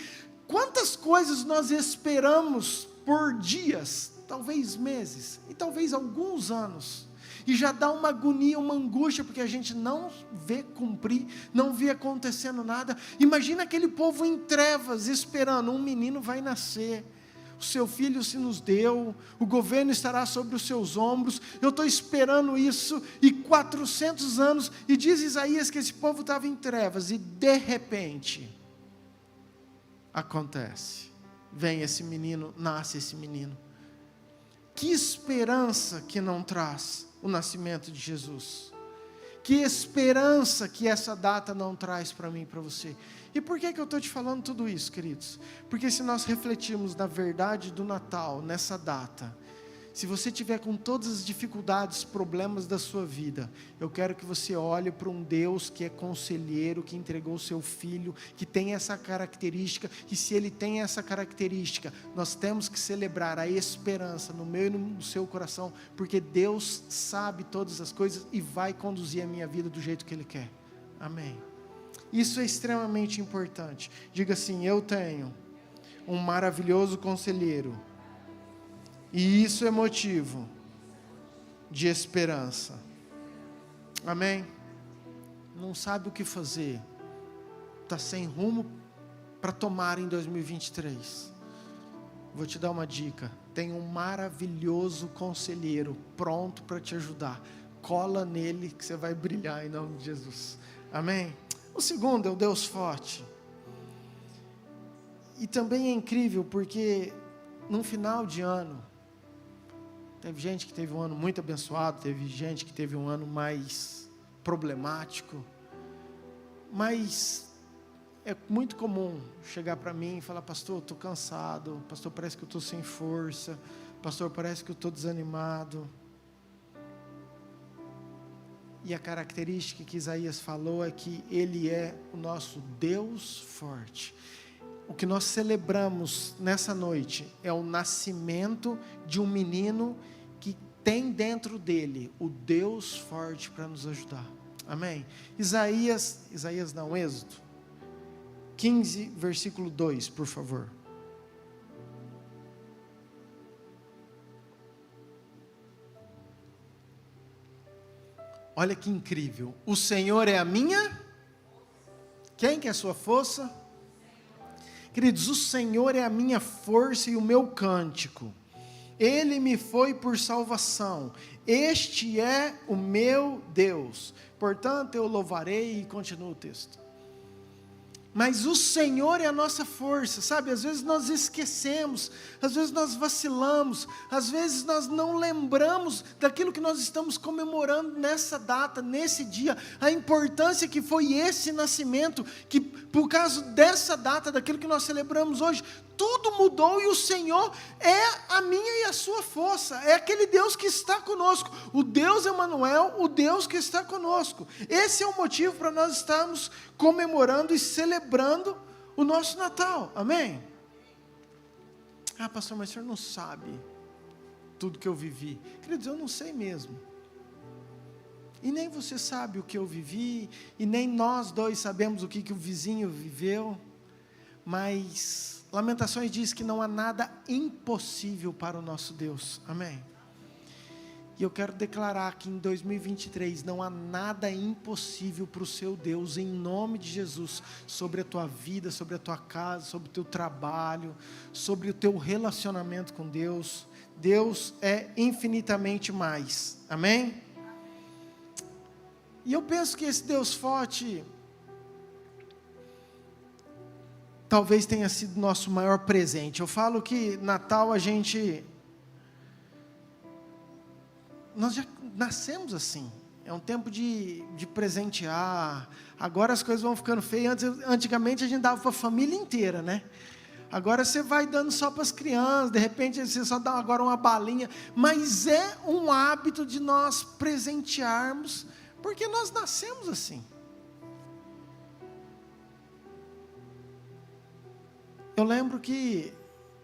Quantas coisas nós esperamos por dias, talvez meses, e talvez alguns anos, e já dá uma agonia, uma angústia, porque a gente não vê cumprir, não vê acontecendo nada. Imagina aquele povo em trevas, esperando, um menino vai nascer, o seu filho se nos deu, o governo estará sobre os seus ombros, eu estou esperando isso, e 400 anos, e diz Isaías que esse povo estava em trevas, e de repente, acontece, vem esse menino, nasce esse menino. Que esperança que não traz o nascimento de Jesus. Que esperança que essa data não traz para mim e para você. E por que eu estou te falando tudo isso, queridos? Porque se nós refletirmos na verdade do Natal, nessa data, se você tiver com todas as dificuldades, problemas da sua vida, eu quero que você olhe para um Deus que é conselheiro, que entregou o seu Filho, que tem essa característica, e se Ele tem essa característica, nós temos que celebrar a esperança no meu e no seu coração, porque Deus sabe todas as coisas e vai conduzir a minha vida do jeito que Ele quer. Amém. Isso é extremamente importante. Diga assim: eu tenho um maravilhoso conselheiro. E isso é motivo de esperança. Amém? Não sabe o que fazer. Está sem rumo para tomar em 2023. Vou te dar uma dica. Tem um maravilhoso conselheiro pronto para te ajudar. Cola nele que você vai brilhar em nome de Jesus. Amém? O segundo é o Deus forte. E também é incrível porque no final de ano, teve gente que teve um ano muito abençoado, teve gente que teve um ano mais problemático, mas é muito comum chegar para mim e falar: pastor, estou cansado, pastor, parece que eu estou sem força, pastor, parece que eu estou desanimado. E a característica que Isaías falou é que Ele é o nosso Deus forte. O que nós celebramos nessa noite é o nascimento de um menino que tem dentro dele o Deus forte para nos ajudar. Amém? Êxodo 15, versículo 2, por favor. Olha que incrível. O Senhor é a minha... Quem que é a sua força? Queridos, o Senhor é a minha força e o meu cântico. Ele me foi por salvação. Este é o meu Deus. Portanto, eu louvarei, e continua o texto. Mas o Senhor é a nossa força, sabe? Às vezes nós esquecemos, às vezes nós vacilamos, às vezes nós não lembramos daquilo que nós estamos comemorando nessa data, nesse dia, a importância que foi esse nascimento, que por causa dessa data, daquilo que nós celebramos hoje, tudo mudou e o Senhor é a minha e a sua força, é aquele Deus que está conosco, o Deus Emanuel, o Deus que está conosco. Esse é o motivo para nós estarmos comemorando e celebrando o nosso Natal, amém? Ah, pastor, mas o senhor não sabe tudo que eu vivi. Queridos, eu não sei mesmo. E nem você sabe o que eu vivi, e nem nós dois sabemos o que o vizinho viveu, mas Lamentações diz que não há nada impossível para o nosso Deus, amém? E eu quero declarar que em 2023 não há nada impossível para o seu Deus, em nome de Jesus, sobre a tua vida, sobre a tua casa, sobre o teu trabalho, sobre o teu relacionamento com Deus. Deus é infinitamente mais, amém? E eu penso que esse Deus forte talvez tenha sido nosso maior presente. Eu falo que Natal nascemos assim. É um tempo de presentear. Agora as coisas vão ficando feias. Antigamente a gente dava para a família inteira, né? Agora você vai dando só para as crianças. De repente você só dá agora uma balinha. Mas é um hábito de nós presentearmos, porque nós nascemos assim. Eu lembro que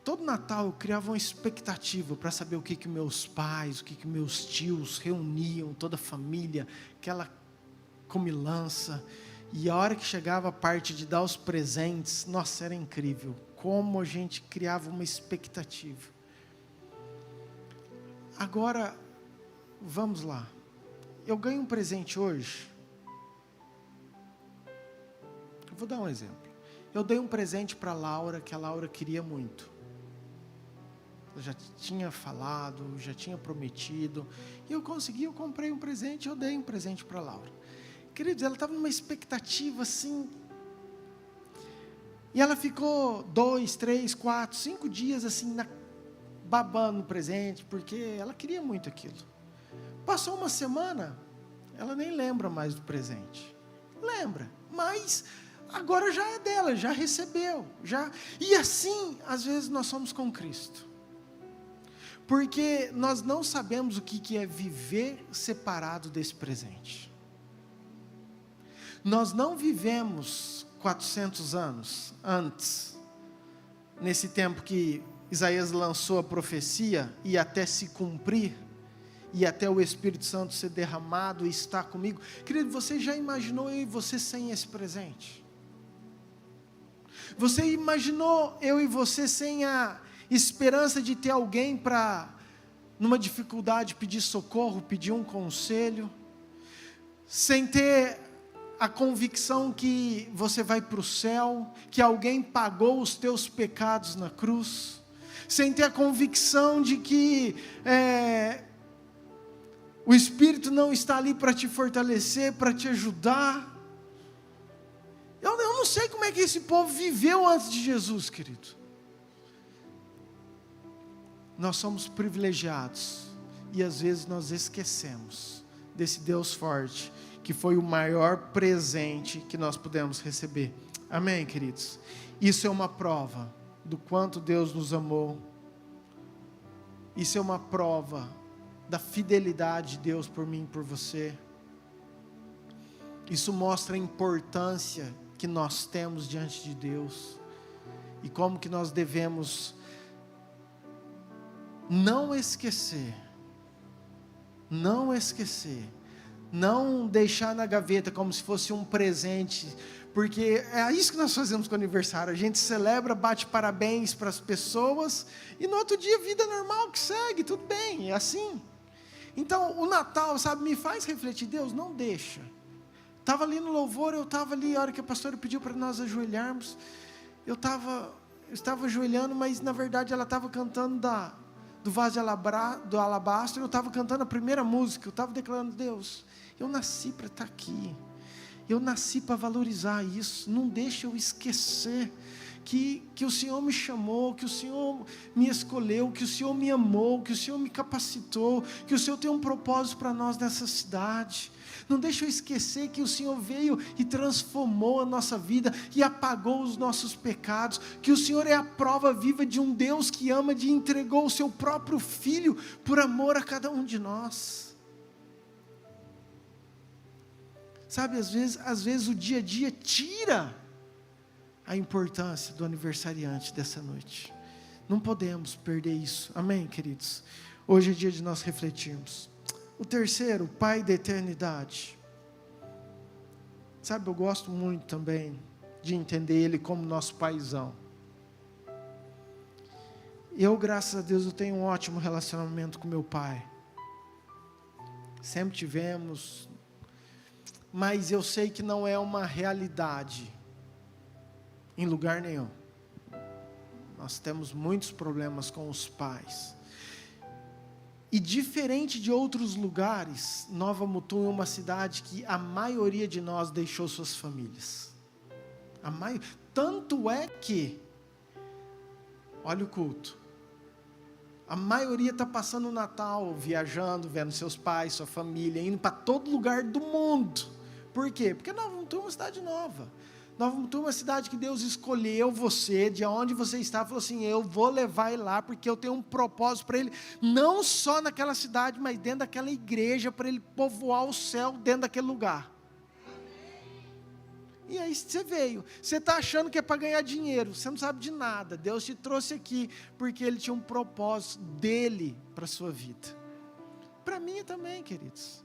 todo Natal eu criava uma expectativa para saber o que meus pais, o que meus tios reuniam, toda a família, aquela comilança. E a hora que chegava a parte de dar os presentes, nossa, era incrível. Como a gente criava uma expectativa. Agora, vamos lá. Eu ganho um presente hoje. Eu vou dar um exemplo. Eu dei um presente para a Laura, que a Laura queria muito. Eu já tinha falado, já tinha prometido. E eu comprei um presente, eu dei um presente para a Laura. Queridos, ela estava numa expectativa assim. E ela ficou 2, 3, 4, 5 dias assim, babando o presente, porque ela queria muito aquilo. Passou uma semana, ela nem lembra mais do presente. Lembra, mas agora já é dela, já recebeu. E assim, às vezes nós somos com Cristo. Porque nós não sabemos o que é viver separado desse presente. Nós não vivemos 400 anos antes, nesse tempo que Isaías lançou a profecia, e até se cumprir, e até o Espírito Santo ser derramado e estar comigo. Querido, você já imaginou eu e você sem esse presente? Você imaginou eu e você sem a esperança de ter alguém para, numa dificuldade, pedir socorro, pedir um conselho, sem ter a convicção que você vai para o céu, que alguém pagou os teus pecados na cruz, sem ter a convicção de que o Espírito não está ali para te fortalecer, para te ajudar. Eu não sei como é que esse povo viveu antes de Jesus, querido. Nós somos privilegiados e às vezes nós esquecemos desse Deus forte, que foi o maior presente que nós pudemos receber. Amém, queridos? Isso é uma prova do quanto Deus nos amou. Isso é uma prova da fidelidade de Deus por mim e por você. Isso mostra a importância que nós temos diante de Deus e como que nós devemos não esquecer, não deixar na gaveta como se fosse um presente, porque é isso que nós fazemos com o aniversário. A gente celebra, bate parabéns para as pessoas e no outro dia vida normal que segue, tudo bem, é assim. Então o Natal, sabe, me faz refletir. Deus, não deixa. Estava ali no louvor, eu estava ali, a hora que a pastora pediu para nós ajoelharmos, eu estava ajoelhando, mas na verdade ela estava cantando do vaso do alabastro, eu estava cantando a primeira música, eu estava declarando: Deus, eu nasci para estar aqui, eu nasci para valorizar isso, não deixa eu esquecer que o Senhor me chamou, que o Senhor me escolheu, que o Senhor me amou, que o Senhor me capacitou, que o Senhor tem um propósito para nós nessa cidade. Não deixa eu esquecer que o Senhor veio e transformou a nossa vida e apagou os nossos pecados, que o Senhor é a prova viva de um Deus que ama, de entregou o seu próprio Filho por amor a cada um de nós. Sabe, às vezes o dia a dia tira a importância do aniversariante dessa noite. Não podemos perder isso. Amém, queridos? Hoje é dia de nós refletirmos. O terceiro, Pai da eternidade. Sabe, eu gosto muito também de entender Ele como nosso paizão. Eu, graças a Deus, eu tenho um ótimo relacionamento com meu pai. Sempre tivemos, mas eu sei que não é uma realidade em lugar nenhum. Nós temos muitos problemas com os pais. E diferente de outros lugares, Nova Mutum é uma cidade que a maioria de nós deixou suas famílias. Tanto é que, olha o culto, A maioria está passando o Natal viajando, vendo seus pais, sua família, indo para todo lugar do mundo. Por quê? Porque Nova Mutum é uma cidade nova. Nova Mutum é uma cidade que Deus escolheu você, de onde você está, falou assim, eu vou levar ele lá, porque eu tenho um propósito para ele, não só naquela cidade, mas dentro daquela igreja, para ele povoar o céu dentro daquele lugar. E aí você veio, você está achando que é para ganhar dinheiro, você não sabe de nada, Deus te trouxe aqui, porque Ele tinha um propósito dEle para a sua vida. Para mim também, queridos.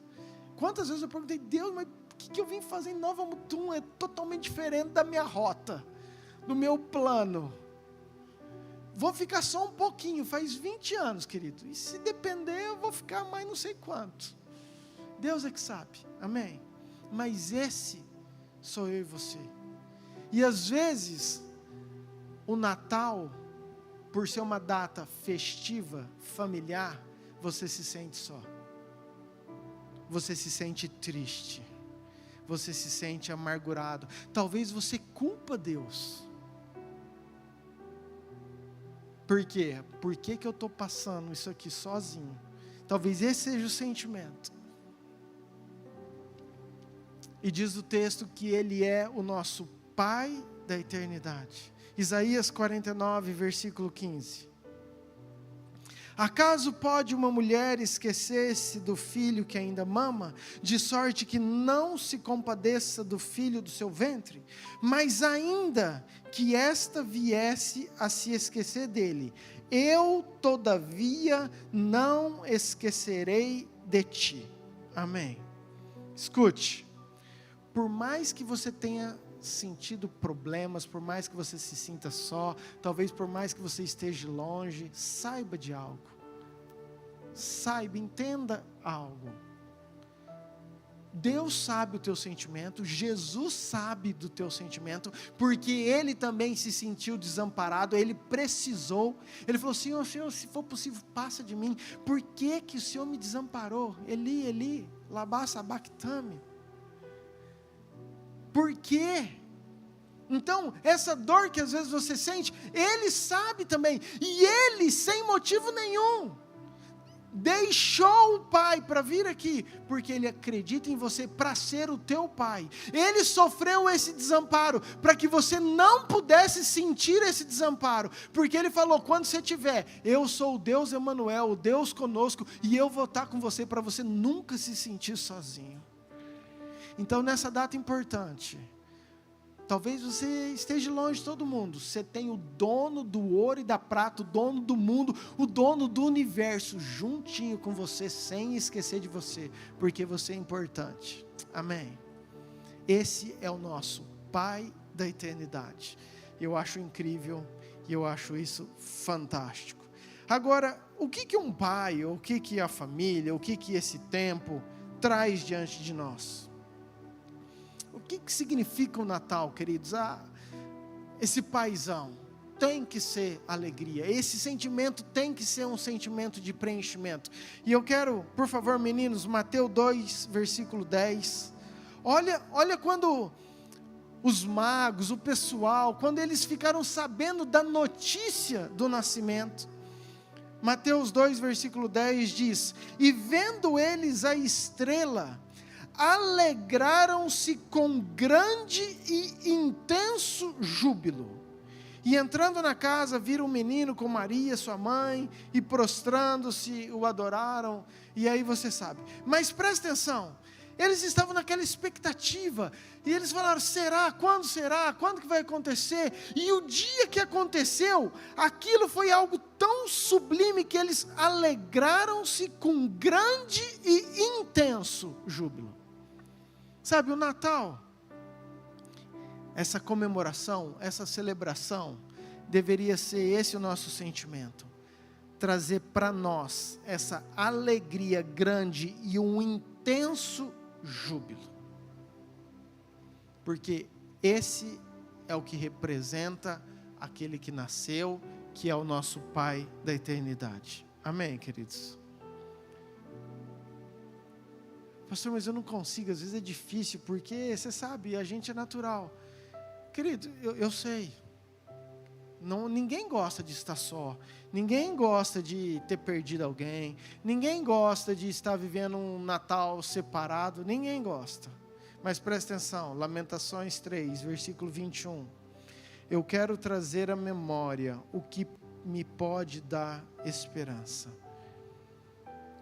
Quantas vezes eu perguntei, Deus, mas o que eu vim fazer em Nova Mutum? É totalmente diferente da minha rota, do meu plano. Vou ficar só um pouquinho, faz 20 anos, querido, e se depender eu vou ficar mais não sei quanto. Deus é que sabe, amém? Mas esse sou eu e você. E às vezes, o Natal, por ser uma data festiva, familiar, você se sente só. Você se sente triste. Você se sente amargurado. Talvez você culpa Deus. Por quê? Por que eu estou passando isso aqui sozinho? Talvez esse seja o sentimento. E diz o texto que Ele é o nosso Pai da eternidade. Isaías 49, versículo 15. Acaso pode uma mulher esquecer-se do filho que ainda mama, de sorte que não se compadeça do filho do seu ventre? Mas ainda que esta viesse a se esquecer dele, eu todavia não esquecerei de ti. Amém. Escute. Por mais que você tenha sentido problemas, por mais que você se sinta só, talvez por mais que você esteja longe, saiba de algo. Saiba, entenda algo. Deus sabe o teu sentimento, Jesus sabe do teu sentimento, porque Ele também se sentiu desamparado, Ele precisou, Ele falou, Senhor, se for possível, passa de mim. Por que o Senhor me desamparou? Eli, Eli, lama sabachthani. Por quê? Então, essa dor que às vezes você sente, Ele sabe também, e Ele, sem motivo nenhum, deixou o Pai para vir aqui, porque Ele acredita em você para ser o teu Pai. Ele sofreu esse desamparo, para que você não pudesse sentir esse desamparo, porque Ele falou, quando você tiver, eu sou o Deus Emanuel, o Deus conosco, e eu vou estar com você, para você nunca se sentir sozinho. Então nessa data importante, talvez você esteja longe de todo mundo, você tem o dono do ouro e da prata, o dono do mundo, o dono do universo, juntinho com você, sem esquecer de você, porque você é importante, amém? Esse é o nosso Pai da eternidade, eu acho incrível, e eu acho isso fantástico. Agora, o que um pai, ou o que a família, o que esse tempo traz diante de nós? O que significa o Natal, queridos? Esse paizão tem que ser alegria, esse sentimento tem que ser um sentimento de preenchimento. E eu quero, por favor, meninos, Mateus 2, versículo 10. Olha quando os magos, o pessoal, quando eles ficaram sabendo da notícia do nascimento. Mateus 2, versículo 10 diz, e vendo eles a estrela, alegraram-se com grande e intenso júbilo. E entrando na casa, viram o menino com Maria, sua mãe, e prostrando-se, o adoraram. E aí você sabe. Mas presta atenção, eles estavam naquela expectativa, e eles falaram, será? Quando que vai acontecer? E o dia que aconteceu, aquilo foi algo tão sublime, que eles alegraram-se com grande e intenso júbilo. Sabe, o Natal, essa comemoração, essa celebração, deveria ser esse o nosso sentimento. Trazer para nós essa alegria grande e um intenso júbilo. Porque esse é o que representa aquele que nasceu, que é o nosso Pai da eternidade. Amém, queridos? Pastor, mas eu não consigo, às vezes é difícil, porque você sabe, a gente é natural. Querido, eu sei, Ninguém gosta de estar só. Ninguém gosta de ter perdido alguém. Ninguém gosta de estar vivendo um Natal separado. Ninguém gosta. Mas presta atenção, Lamentações 3, versículo 21. Eu quero trazer à memória o que me pode dar esperança.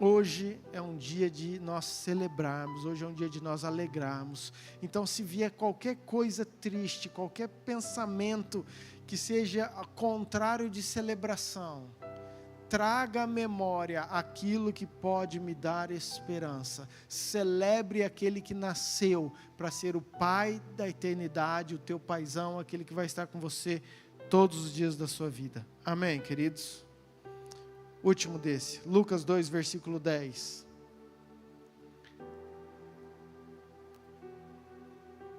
Hoje é um dia de nós celebrarmos, hoje é um dia de nós alegrarmos. Então, se vier qualquer coisa triste, qualquer pensamento que seja contrário de celebração, traga à memória aquilo que pode me dar esperança. Celebre aquele que nasceu para ser o Pai da eternidade, o teu paizão, aquele que vai estar com você todos os dias da sua vida. Amém, queridos? Último desse, Lucas 2, versículo 10.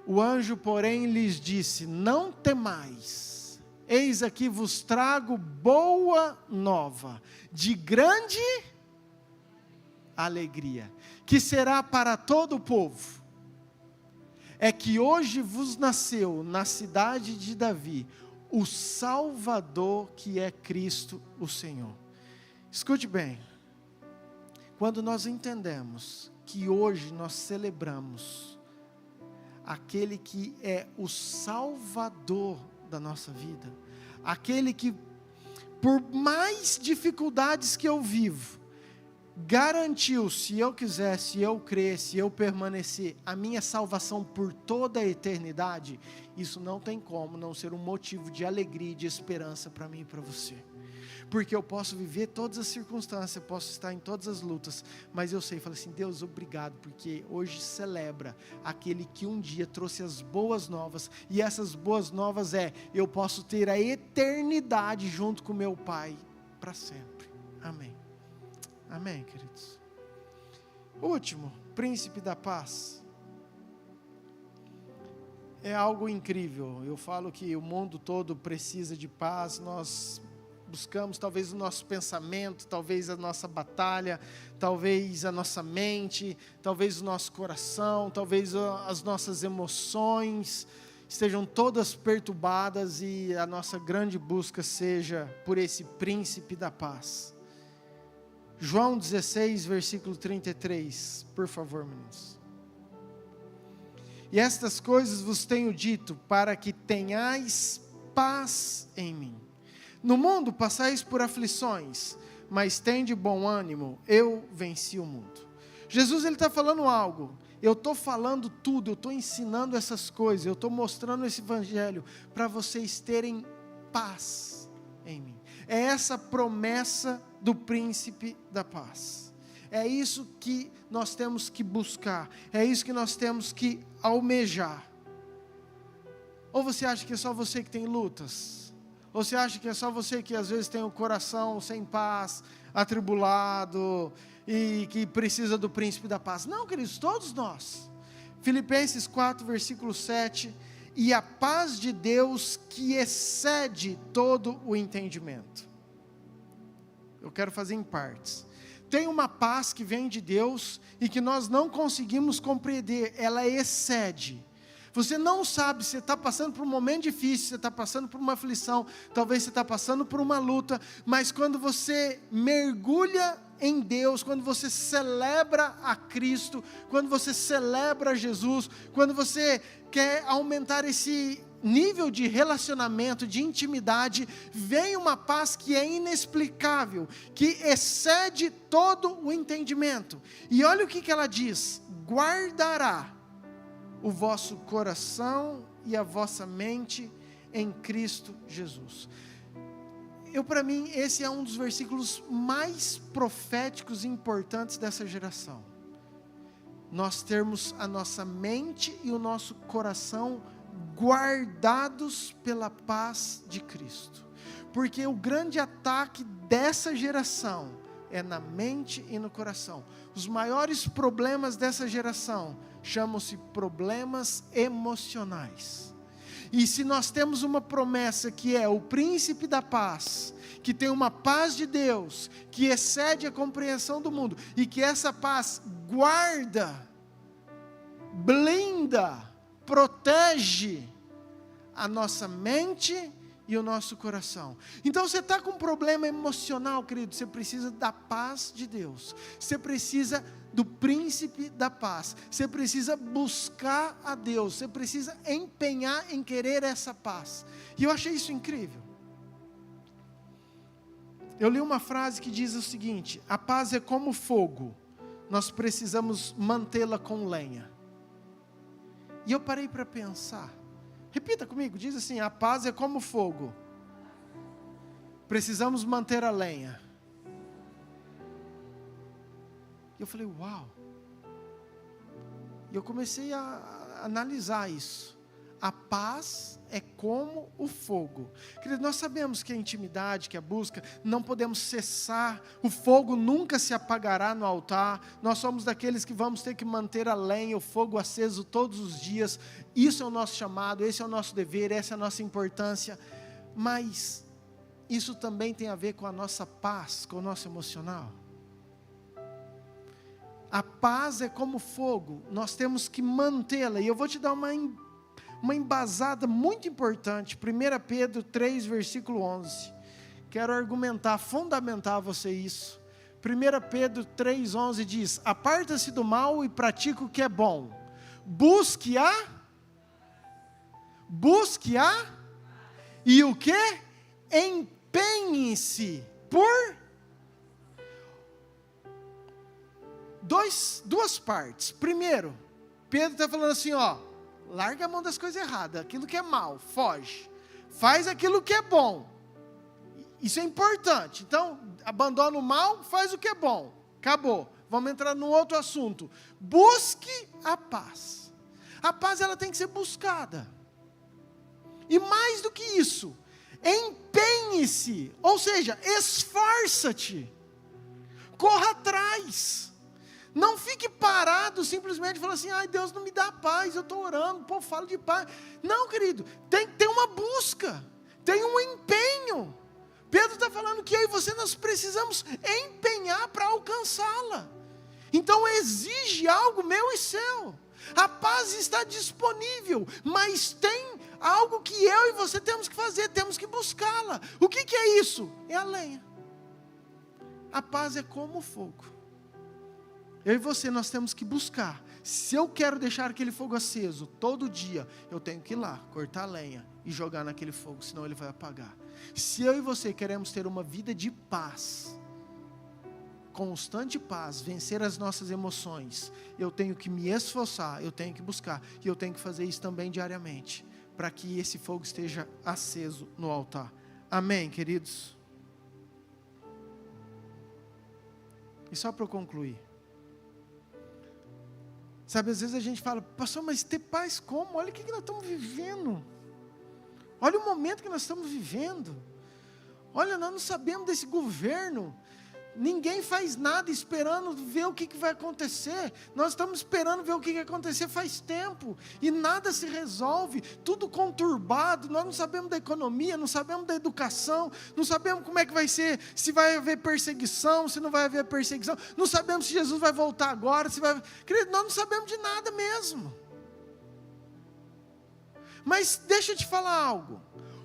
O anjo, porém, lhes disse: não temais, eis aqui vos trago boa nova, de grande alegria, que será para todo o povo. É que hoje vos nasceu na cidade de Davi o Salvador, que é Cristo o Senhor. Escute bem, quando nós entendemos que hoje nós celebramos aquele que é o Salvador da nossa vida, aquele que, por mais dificuldades que eu vivo, garantiu, se eu quiser, se eu crer, se eu permanecer, a minha salvação por toda a eternidade, isso não tem como não ser um motivo de alegria e de esperança para mim e para você. Porque eu posso viver todas as circunstâncias, eu posso estar em todas as lutas, mas eu sei, falo assim, Deus, obrigado, porque hoje celebra aquele que um dia trouxe as boas novas, e essas boas novas eu posso ter a eternidade junto com meu Pai, para sempre. Amém. Amém, queridos. Último, príncipe da paz. É algo incrível, eu falo que o mundo todo precisa de paz, nós buscamos talvez o nosso pensamento, talvez a nossa batalha, talvez a nossa mente, talvez o nosso coração, talvez as nossas emoções estejam todas perturbadas e a nossa grande busca seja por esse príncipe da paz. João 16, versículo 33, por favor, meninos. E estas coisas vos tenho dito para que tenhais paz em mim. No mundo passais por aflições, mas tende bom ânimo, eu venci o mundo. Jesus, ele está falando algo, eu estou falando tudo, eu estou ensinando essas coisas, eu estou mostrando esse evangelho para vocês terem paz em mim. É essa promessa do príncipe da paz. É isso que nós temos que buscar, é isso que nós temos que almejar. Ou você acha que é só você que tem lutas? Ou você acha que é só você que às vezes tem o coração sem paz, atribulado e que precisa do príncipe da paz? Não, queridos, todos nós. Filipenses 4, versículo 7, e a paz de Deus que excede todo o entendimento. Eu quero fazer em partes. Tem uma paz que vem de Deus e que nós não conseguimos compreender, ela excede. Você não sabe, você está passando por um momento difícil, você está passando por uma aflição, talvez você está passando por uma luta, mas quando você mergulha em Deus, quando você celebra a Cristo, quando você celebra Jesus, quando você quer aumentar esse nível de relacionamento, de intimidade, vem uma paz que é inexplicável, que excede todo o entendimento. E olha o que ela diz: guardará o vosso coração e a vossa mente em Cristo Jesus. Para mim, esse é um dos versículos mais proféticos e importantes dessa geração. Nós termos a nossa mente e o nosso coração guardados pela paz de Cristo. Porque o grande ataque dessa geração é na mente e no coração. Os maiores problemas dessa geração chamam-se problemas emocionais. E se nós temos uma promessa que é o príncipe da paz, que tem uma paz de Deus, que excede a compreensão do mundo, e que essa paz guarda, blinda, protege a nossa mente e o nosso coração. Então você está com um problema emocional, querido, você precisa da paz de Deus, você precisa do príncipe da paz, você precisa buscar a Deus, você precisa empenhar em querer essa paz. E eu achei isso incrível. Eu li uma frase que diz o seguinte: a paz é como fogo, nós precisamos mantê-la com lenha. E eu parei para pensar. Repita comigo, diz assim: a paz é como fogo, precisamos manter a lenha. E eu falei, uau. E eu comecei a analisar isso. A paz é como o fogo. Querido, nós sabemos que a intimidade, que a busca, não podemos cessar. O fogo nunca se apagará no altar. Nós somos daqueles que vamos ter que manter a lenha, o fogo aceso todos os dias. Isso é o nosso chamado, esse é o nosso dever, essa é a nossa importância. Mas isso também tem a ver com a nossa paz, com o nosso emocional. A paz é como fogo, nós temos que mantê-la. E eu vou te dar uma embasada muito importante. 1 Pedro 3, versículo 11. Quero argumentar, fundamentar a você isso. 1 Pedro 3, 11 diz: aparta-se do mal e pratica o que é bom. Busque e o que? Empenhe-se por duas partes. Primeiro, Pedro está falando assim, larga a mão das coisas erradas, aquilo que é mal, foge. Faz aquilo que é bom. Isso é importante. Então, abandona o mal, faz o que é bom. Acabou. Vamos entrar num outro assunto. Busque a paz. A paz, ela tem que ser buscada. E mais do que isso, empenhe-se, ou seja, esforça-te. Corra atrás. Não fique parado simplesmente falando assim, ai, Deus não me dá paz, eu estou orando, pô, falo de paz. Não, querido, tem uma busca, tem um empenho. Pedro está falando que eu e você, nós precisamos empenhar para alcançá-la. Então exige algo meu e seu. A paz está disponível, mas tem algo que eu e você temos que fazer, temos que buscá-la. O que é isso? É a lenha. A paz é como o fogo. Eu e você, nós temos que buscar. Se eu quero deixar aquele fogo aceso todo dia, eu tenho que ir lá, cortar a lenha e jogar naquele fogo, senão ele vai apagar. Se eu e você queremos ter uma vida de paz, constante paz, vencer as nossas emoções, eu tenho que me esforçar, eu tenho que buscar, e eu tenho que fazer isso também diariamente, para que esse fogo esteja aceso no altar. Amém, queridos? E só para eu concluir, sabe, às vezes a gente fala, pastor, mas ter paz como? Olha o que nós estamos vivendo. Olha o momento que nós estamos vivendo. Olha, nós não sabemos desse governo. Ninguém faz nada esperando ver o que vai acontecer. Nós estamos esperando ver o que vai acontecer faz tempo. E nada se resolve. Tudo conturbado. Nós não sabemos da economia, não sabemos da educação. Não sabemos como é que vai ser. Se vai haver perseguição, se não vai haver perseguição. Não sabemos se Jesus vai voltar agora. Querido, nós não sabemos de nada mesmo. Mas deixa eu te falar algo.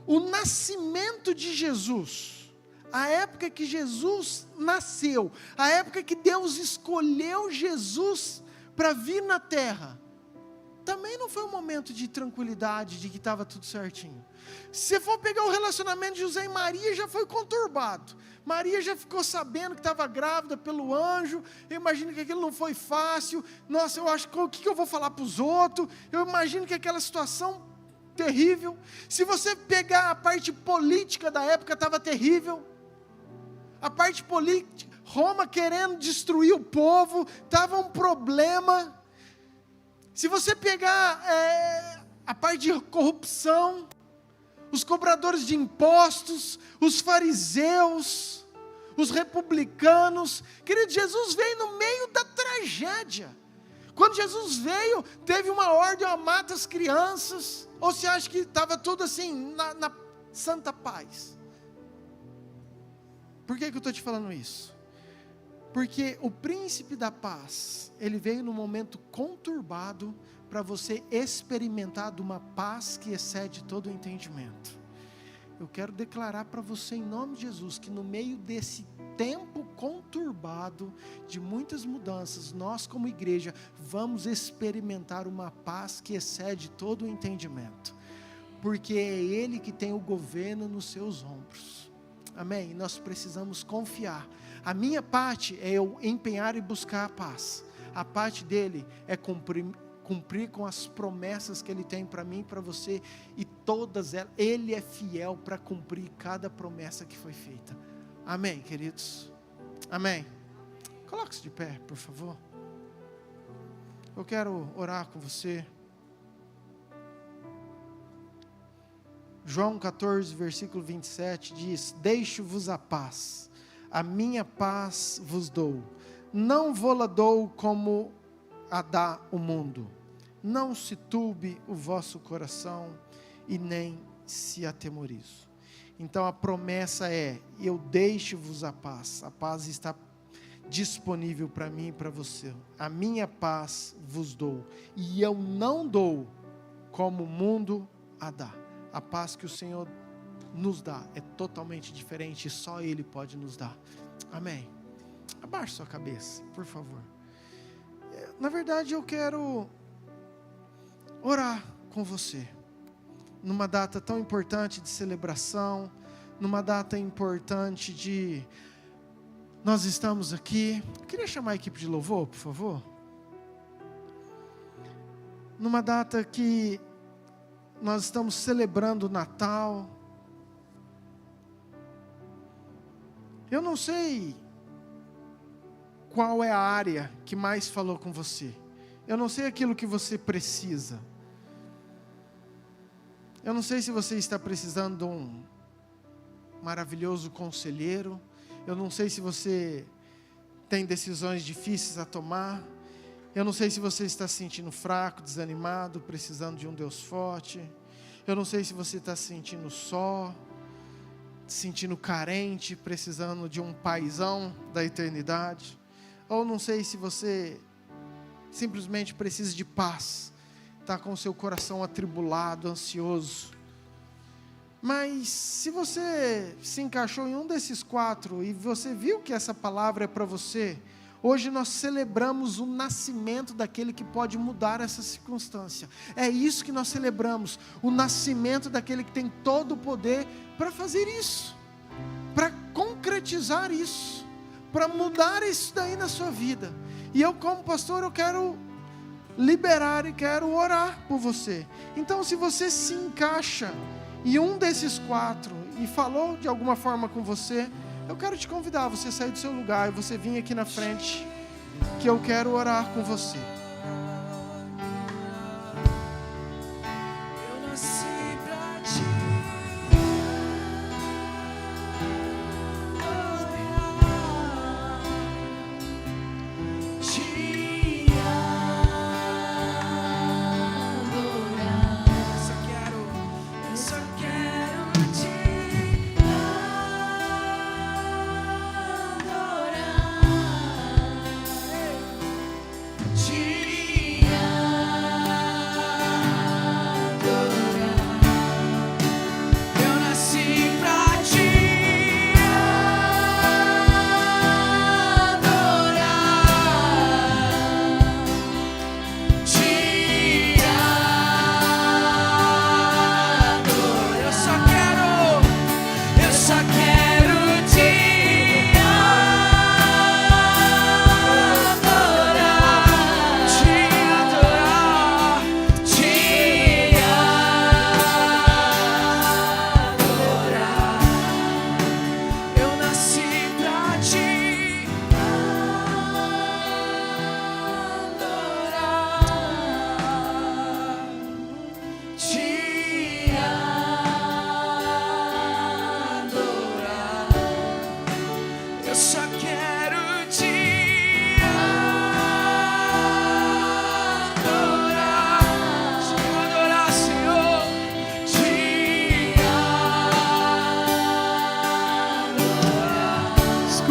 O nascimento de Jesus, a época que Jesus nasceu, a época que Deus escolheu Jesus para vir na terra, também não foi um momento de tranquilidade, de que estava tudo certinho. Se você for pegar o relacionamento de José e Maria, já foi conturbado. Maria já ficou sabendo que estava grávida pelo anjo. Eu imagino que aquilo não foi fácil. Nossa, eu acho que o que eu vou falar para os outros? Eu imagino que aquela situação terrível. Se você pegar a parte política da época, estava terrível. A parte política, Roma querendo destruir o povo, estava um problema. Se você pegar a parte de corrupção, os cobradores de impostos, os fariseus, os republicanos, querido, Jesus veio no meio da tragédia. Quando Jesus veio, teve uma ordem, mata as crianças. Ou você acha que estava tudo assim, na santa paz? Por que eu estou te falando isso? Porque o príncipe da paz, ele veio num momento conturbado, para você experimentar de uma paz que excede todo o entendimento. eu quero declarar para você em nome de Jesus, que no meio desse tempo conturbado, de muitas mudanças, nós como igreja, vamos experimentar uma paz que excede todo o entendimento, porque é Ele que tem o governo nos seus ombros, amém? Nós precisamos confiar. A minha parte é eu empenhar e buscar a paz, a parte dele é cumprir com as promessas que Ele tem para mim e para você, e todas elas, Ele é fiel para cumprir cada promessa que foi feita, amém, queridos? Amém? Coloque-se de pé, por favor. Eu quero orar com você. João 14, versículo 27 diz: deixo-vos a paz, a minha paz vos dou, não vou-la dou como a dá o mundo. Não se turbe o vosso coração e nem se atemorize. Então a promessa é: eu deixo-vos a paz está disponível para mim e para você. A minha paz vos dou, e eu não dou como o mundo a dá. A paz que o Senhor nos dá é totalmente diferente, e só Ele pode nos dar, amém? Abaixe sua cabeça, por favor. Na verdade, eu quero orar com você, numa data tão importante de celebração, numa data importante de... Nós estamos aqui... Eu queria chamar a equipe de louvor, por favor. Numa data que nós estamos celebrando o Natal. Eu não sei qual é a área que mais falou com você. Eu não sei aquilo que você precisa. Eu não sei se você está precisando de um maravilhoso conselheiro. Eu não sei se você tem decisões difíceis a tomar. Eu não sei se você está se sentindo fraco, desanimado, precisando de um Deus forte. Eu não sei se você está se sentindo só, se sentindo carente, precisando de um paizão da eternidade. Ou não sei se você simplesmente precisa de paz, está com o seu coração atribulado, ansioso. Mas se você se encaixou em um desses quatro e você viu que essa palavra é para você, hoje nós celebramos o nascimento daquele que pode mudar essa circunstância. É isso que nós celebramos, o nascimento daquele que tem todo o poder para fazer isso, para concretizar isso, para mudar isso daí na sua vida. E eu, como pastor, eu quero liberar e quero orar por você. Então, se você se encaixa em um desses quatro e falou de alguma forma com você, eu quero te convidar a você sair do seu lugar e você vir aqui na frente, que eu quero orar com você. Eu nasci pra ti.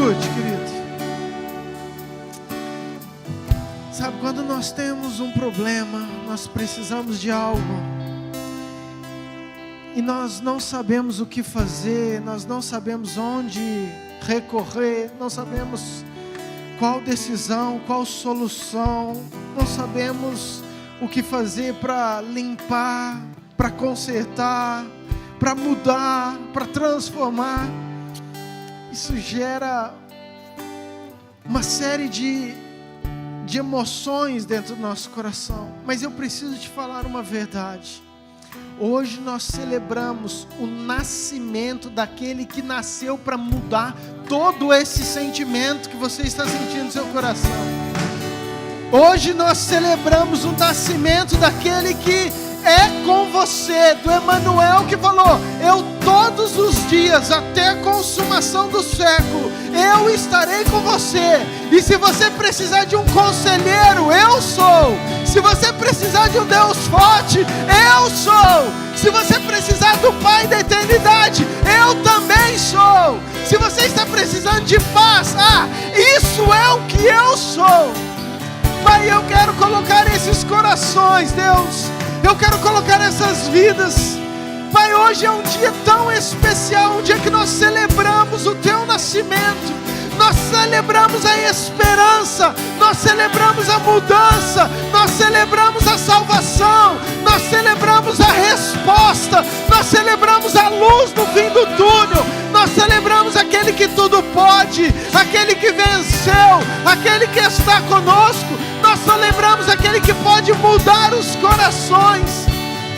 Escute, querido. Sabe, quando nós temos um problema, nós precisamos de algo, e nós não sabemos o que fazer, nós não sabemos onde recorrer, não sabemos qual decisão, qual solução, não sabemos o que fazer para limpar, para consertar, para mudar, para transformar. Isso gera uma série de emoções dentro do nosso coração. Mas eu preciso te falar uma verdade. Hoje nós celebramos o nascimento daquele que nasceu para mudar todo esse sentimento que você está sentindo no seu coração. Hoje nós celebramos o nascimento daquele que é com você, do Emanuel, que falou: eu todos os dias, até a consumação do século, eu estarei com você. E se você precisar de um conselheiro, eu sou. Se você precisar de um Deus forte, eu sou. Se você precisar do Pai da eternidade, eu também sou. Se você está precisando de paz, isso é o que eu sou. Pai, eu quero colocar esses corações, Deus, eu quero colocar essas vidas. Pai, hoje é um dia tão especial, um dia que nós celebramos o Teu nascimento, nós celebramos a esperança, nós celebramos a mudança, nós celebramos a salvação, nós celebramos a resposta, nós celebramos a luz no fim do túnel, nós celebramos aquele que tudo pode, aquele que venceu, aquele que está conosco, nós celebramos aquele que pode mudar os corações.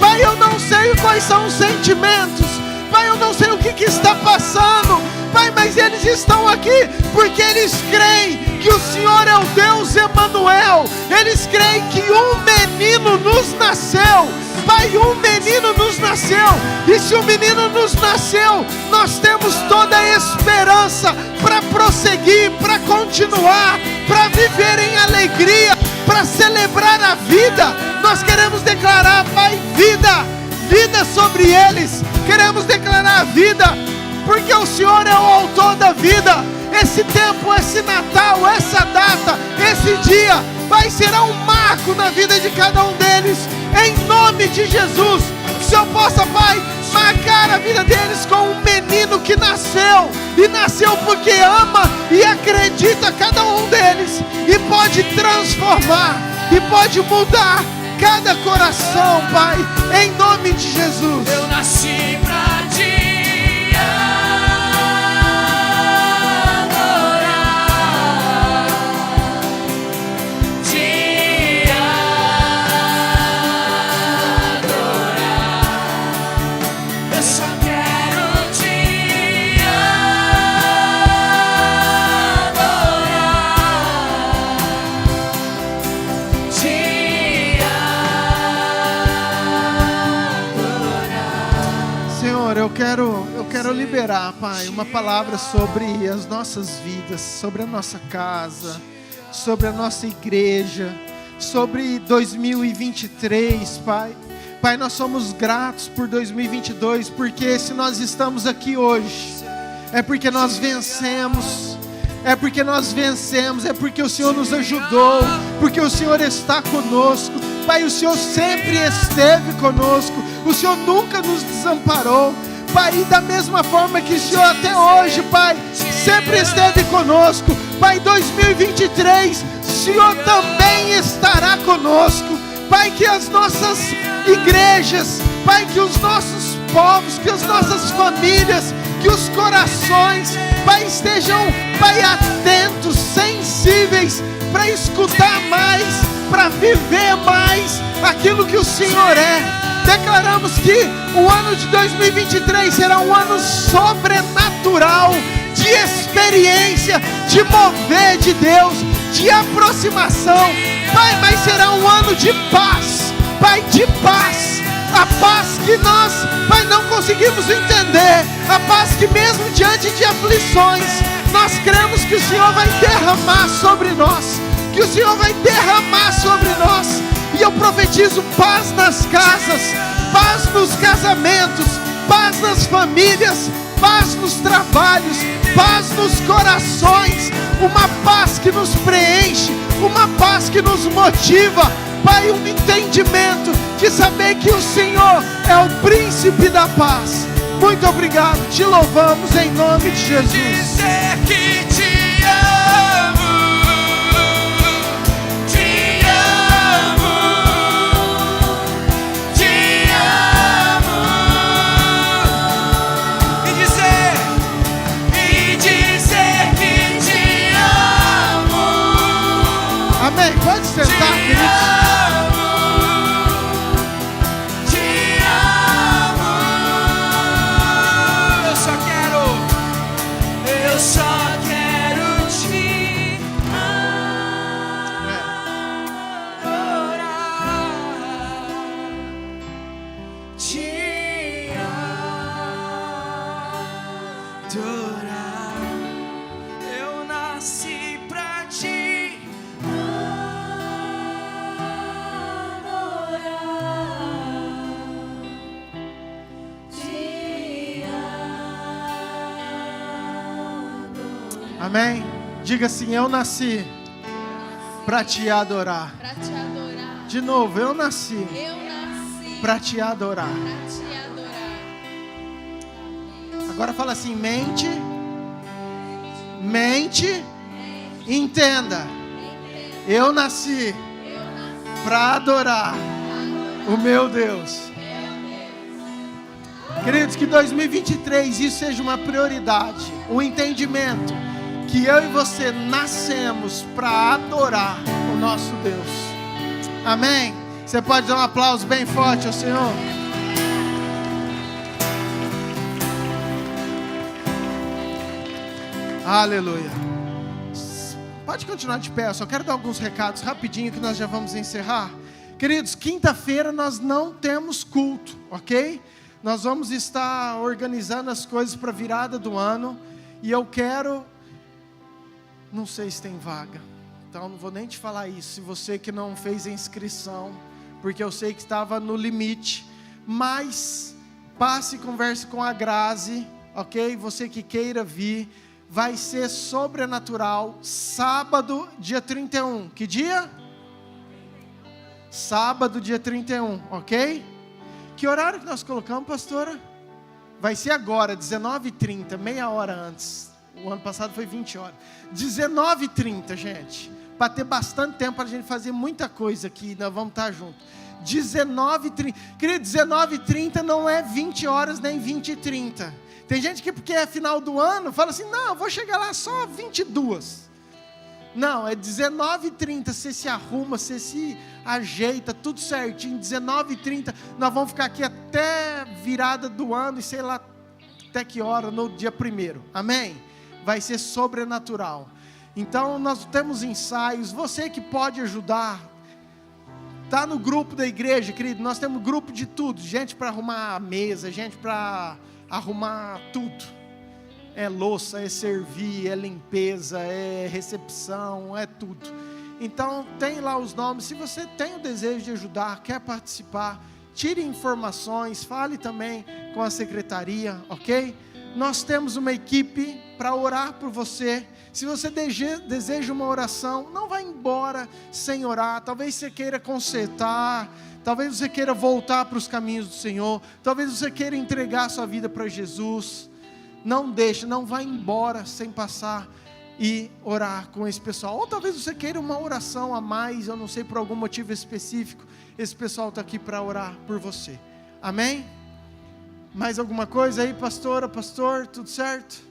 Pai, eu não sei quais são os sentimentos, Pai, eu não sei o que está passando, Pai, mas eles estão aqui porque eles creem que o Senhor é o Deus Emanuel. Eles creem que um menino nos nasceu. Pai, um menino nos nasceu. E se o menino nos nasceu, nós temos toda a esperança para prosseguir, para continuar, para viver em alegria, para celebrar a vida. Nós queremos declarar, Pai, vida sobre eles. Queremos declarar vida, porque o Senhor é o autor da vida. Esse tempo, esse Natal, essa data, esse dia, Pai, será um marco na vida de cada um deles, em nome de Jesus. Que o Senhor possa, Pai, marcar a vida deles com um menino que nasceu, e nasceu porque ama e acredita cada um deles, e pode transformar, e pode mudar cada coração, Pai, em nome de Jesus. Eu nasci pra ti. Eu quero liberar, Pai, uma palavra sobre as nossas vidas, sobre a nossa casa, sobre a nossa igreja, sobre 2023, Pai. Pai, nós somos gratos por 2022, porque se nós estamos aqui hoje, é porque nós vencemos. É porque nós vencemos, é porque o Senhor nos ajudou, porque o Senhor está conosco. Pai, o Senhor sempre esteve conosco, o Senhor nunca nos desamparou. Pai, e da mesma forma que o Senhor até hoje, Pai, sempre esteve conosco, Pai, 2023, o Senhor também estará conosco. Pai, que as nossas igrejas, Pai, que os nossos povos, que as nossas famílias, que os corações, Pai, estejam, Pai, atentos, sensíveis, para escutar mais, para viver mais aquilo que o Senhor é. Declaramos que o ano de 2023 será um ano sobrenatural, de experiência, de mover de Deus, de aproximação, Pai, mas será um ano de paz, Pai, de paz, a paz que nós, Pai, não conseguimos entender, a paz que mesmo diante de aflições, nós cremos que o Senhor vai derramar sobre nós, que o Senhor vai derramar sobre nós. E eu profetizo paz nas casas, paz nos casamentos, paz nas famílias, paz nos trabalhos, paz nos corações, uma paz que nos preenche, uma paz que nos motiva, Pai, um entendimento de saber que o Senhor é o príncipe da paz. Muito obrigado, te louvamos em nome de Jesus. Dizer que te amo, te amo, te amo. E dizer que te amo. Amém. Pode sentar, queridos. Eu nasci pra te Amém. Diga assim: eu nasci para te adorar. Para te adorar. De novo, eu nasci Eu nasci para te adorar. para te adorar. Agora fala assim: mente, entenda. Eu nasci para adorar o meu Deus. Queridos, que 2023 isso seja uma prioridade. O entendimento que eu e você nascemos para adorar o nosso Deus. Amém? Você pode dar um aplauso bem forte ao Senhor? Aleluia. Pode continuar de pé, eu só quero dar alguns recados rapidinho que nós já vamos encerrar. Queridos, quinta-feira nós não temos culto, ok? Nós vamos estar organizando as coisas para a virada do ano. E eu quero... Não sei se tem vaga, então não vou nem te falar isso. Se você que não fez a inscrição, porque eu sei que estava no limite. Mas passe e converse com a Grazi, ok? Você que queira vir. Vai ser sobrenatural, sábado, dia 31. Que dia? Sábado, dia 31, ok? Que horário que nós colocamos, pastora? Vai ser agora, 19h30, meia hora antes. O ano passado foi 20 horas. 19h30, gente. Para ter bastante tempo para a gente fazer muita coisa aqui, nós vamos estar juntos. 19h30. Querido, 19h30 não é 20 horas nem 20h30. Tem gente que, porque é final do ano, fala assim: não, eu vou chegar lá só 22. Não, é 19h30, você se arruma, você se ajeita, tudo certinho. 19h30, nós vamos ficar aqui até virada do ano, e sei lá até que hora, no dia 1º. Amém? Vai ser sobrenatural. Então, nós temos ensaios, você que pode ajudar, está no grupo da igreja, querido. Nós temos grupo de tudo, gente para arrumar a mesa, gente para arrumar tudo. É louça, é servir, é limpeza, é recepção, é tudo. Então tem lá os nomes. Se você tem o desejo de ajudar, quer participar, tire informações, fale também com a secretaria, ok? Nós temos uma equipe para orar por você. Se você deseja uma oração, não vá embora sem orar. Talvez você queira consertar, talvez você queira voltar para os caminhos do Senhor, talvez você queira entregar a sua vida para Jesus. Não deixe, não vá embora sem passar e orar com esse pessoal. Ou talvez você queira uma oração a mais, eu não sei, por algum motivo específico. Esse pessoal está aqui para orar por você. Amém? Mais alguma coisa aí, pastora, pastor? Tudo certo?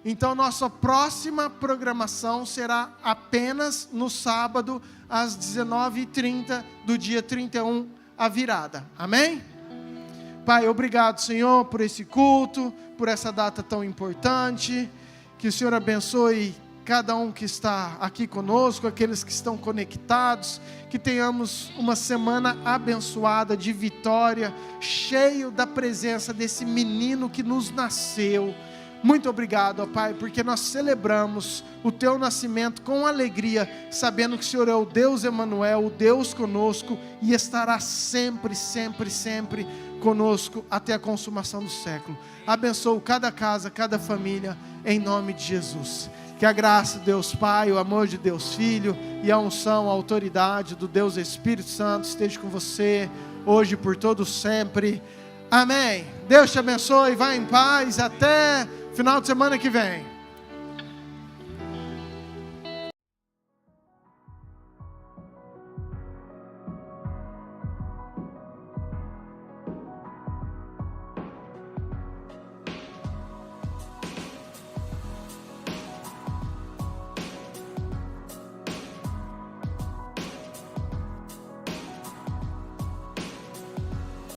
Então nossa próxima programação será apenas no sábado, às 19h30 do dia 31, a virada. Amém? Pai, obrigado, Senhor, por esse culto, por essa data tão importante. Que o Senhor abençoe cada um que está aqui conosco, aqueles que estão conectados. Que tenhamos uma semana abençoada, de vitória, cheio da presença desse menino que nos nasceu. Muito obrigado, ó Pai, porque nós celebramos o Teu nascimento com alegria, sabendo que o Senhor é o Deus Emanuel, o Deus conosco, e estará sempre, sempre, sempre conosco até a consumação do século. Abençoe cada casa, cada família, em nome de Jesus. Que a graça de Deus Pai, o amor de Deus Filho e a unção, a autoridade do Deus Espírito Santo esteja com você hoje e por todo sempre. Amém. Deus te abençoe. Vá em paz. Até final de semana que vem.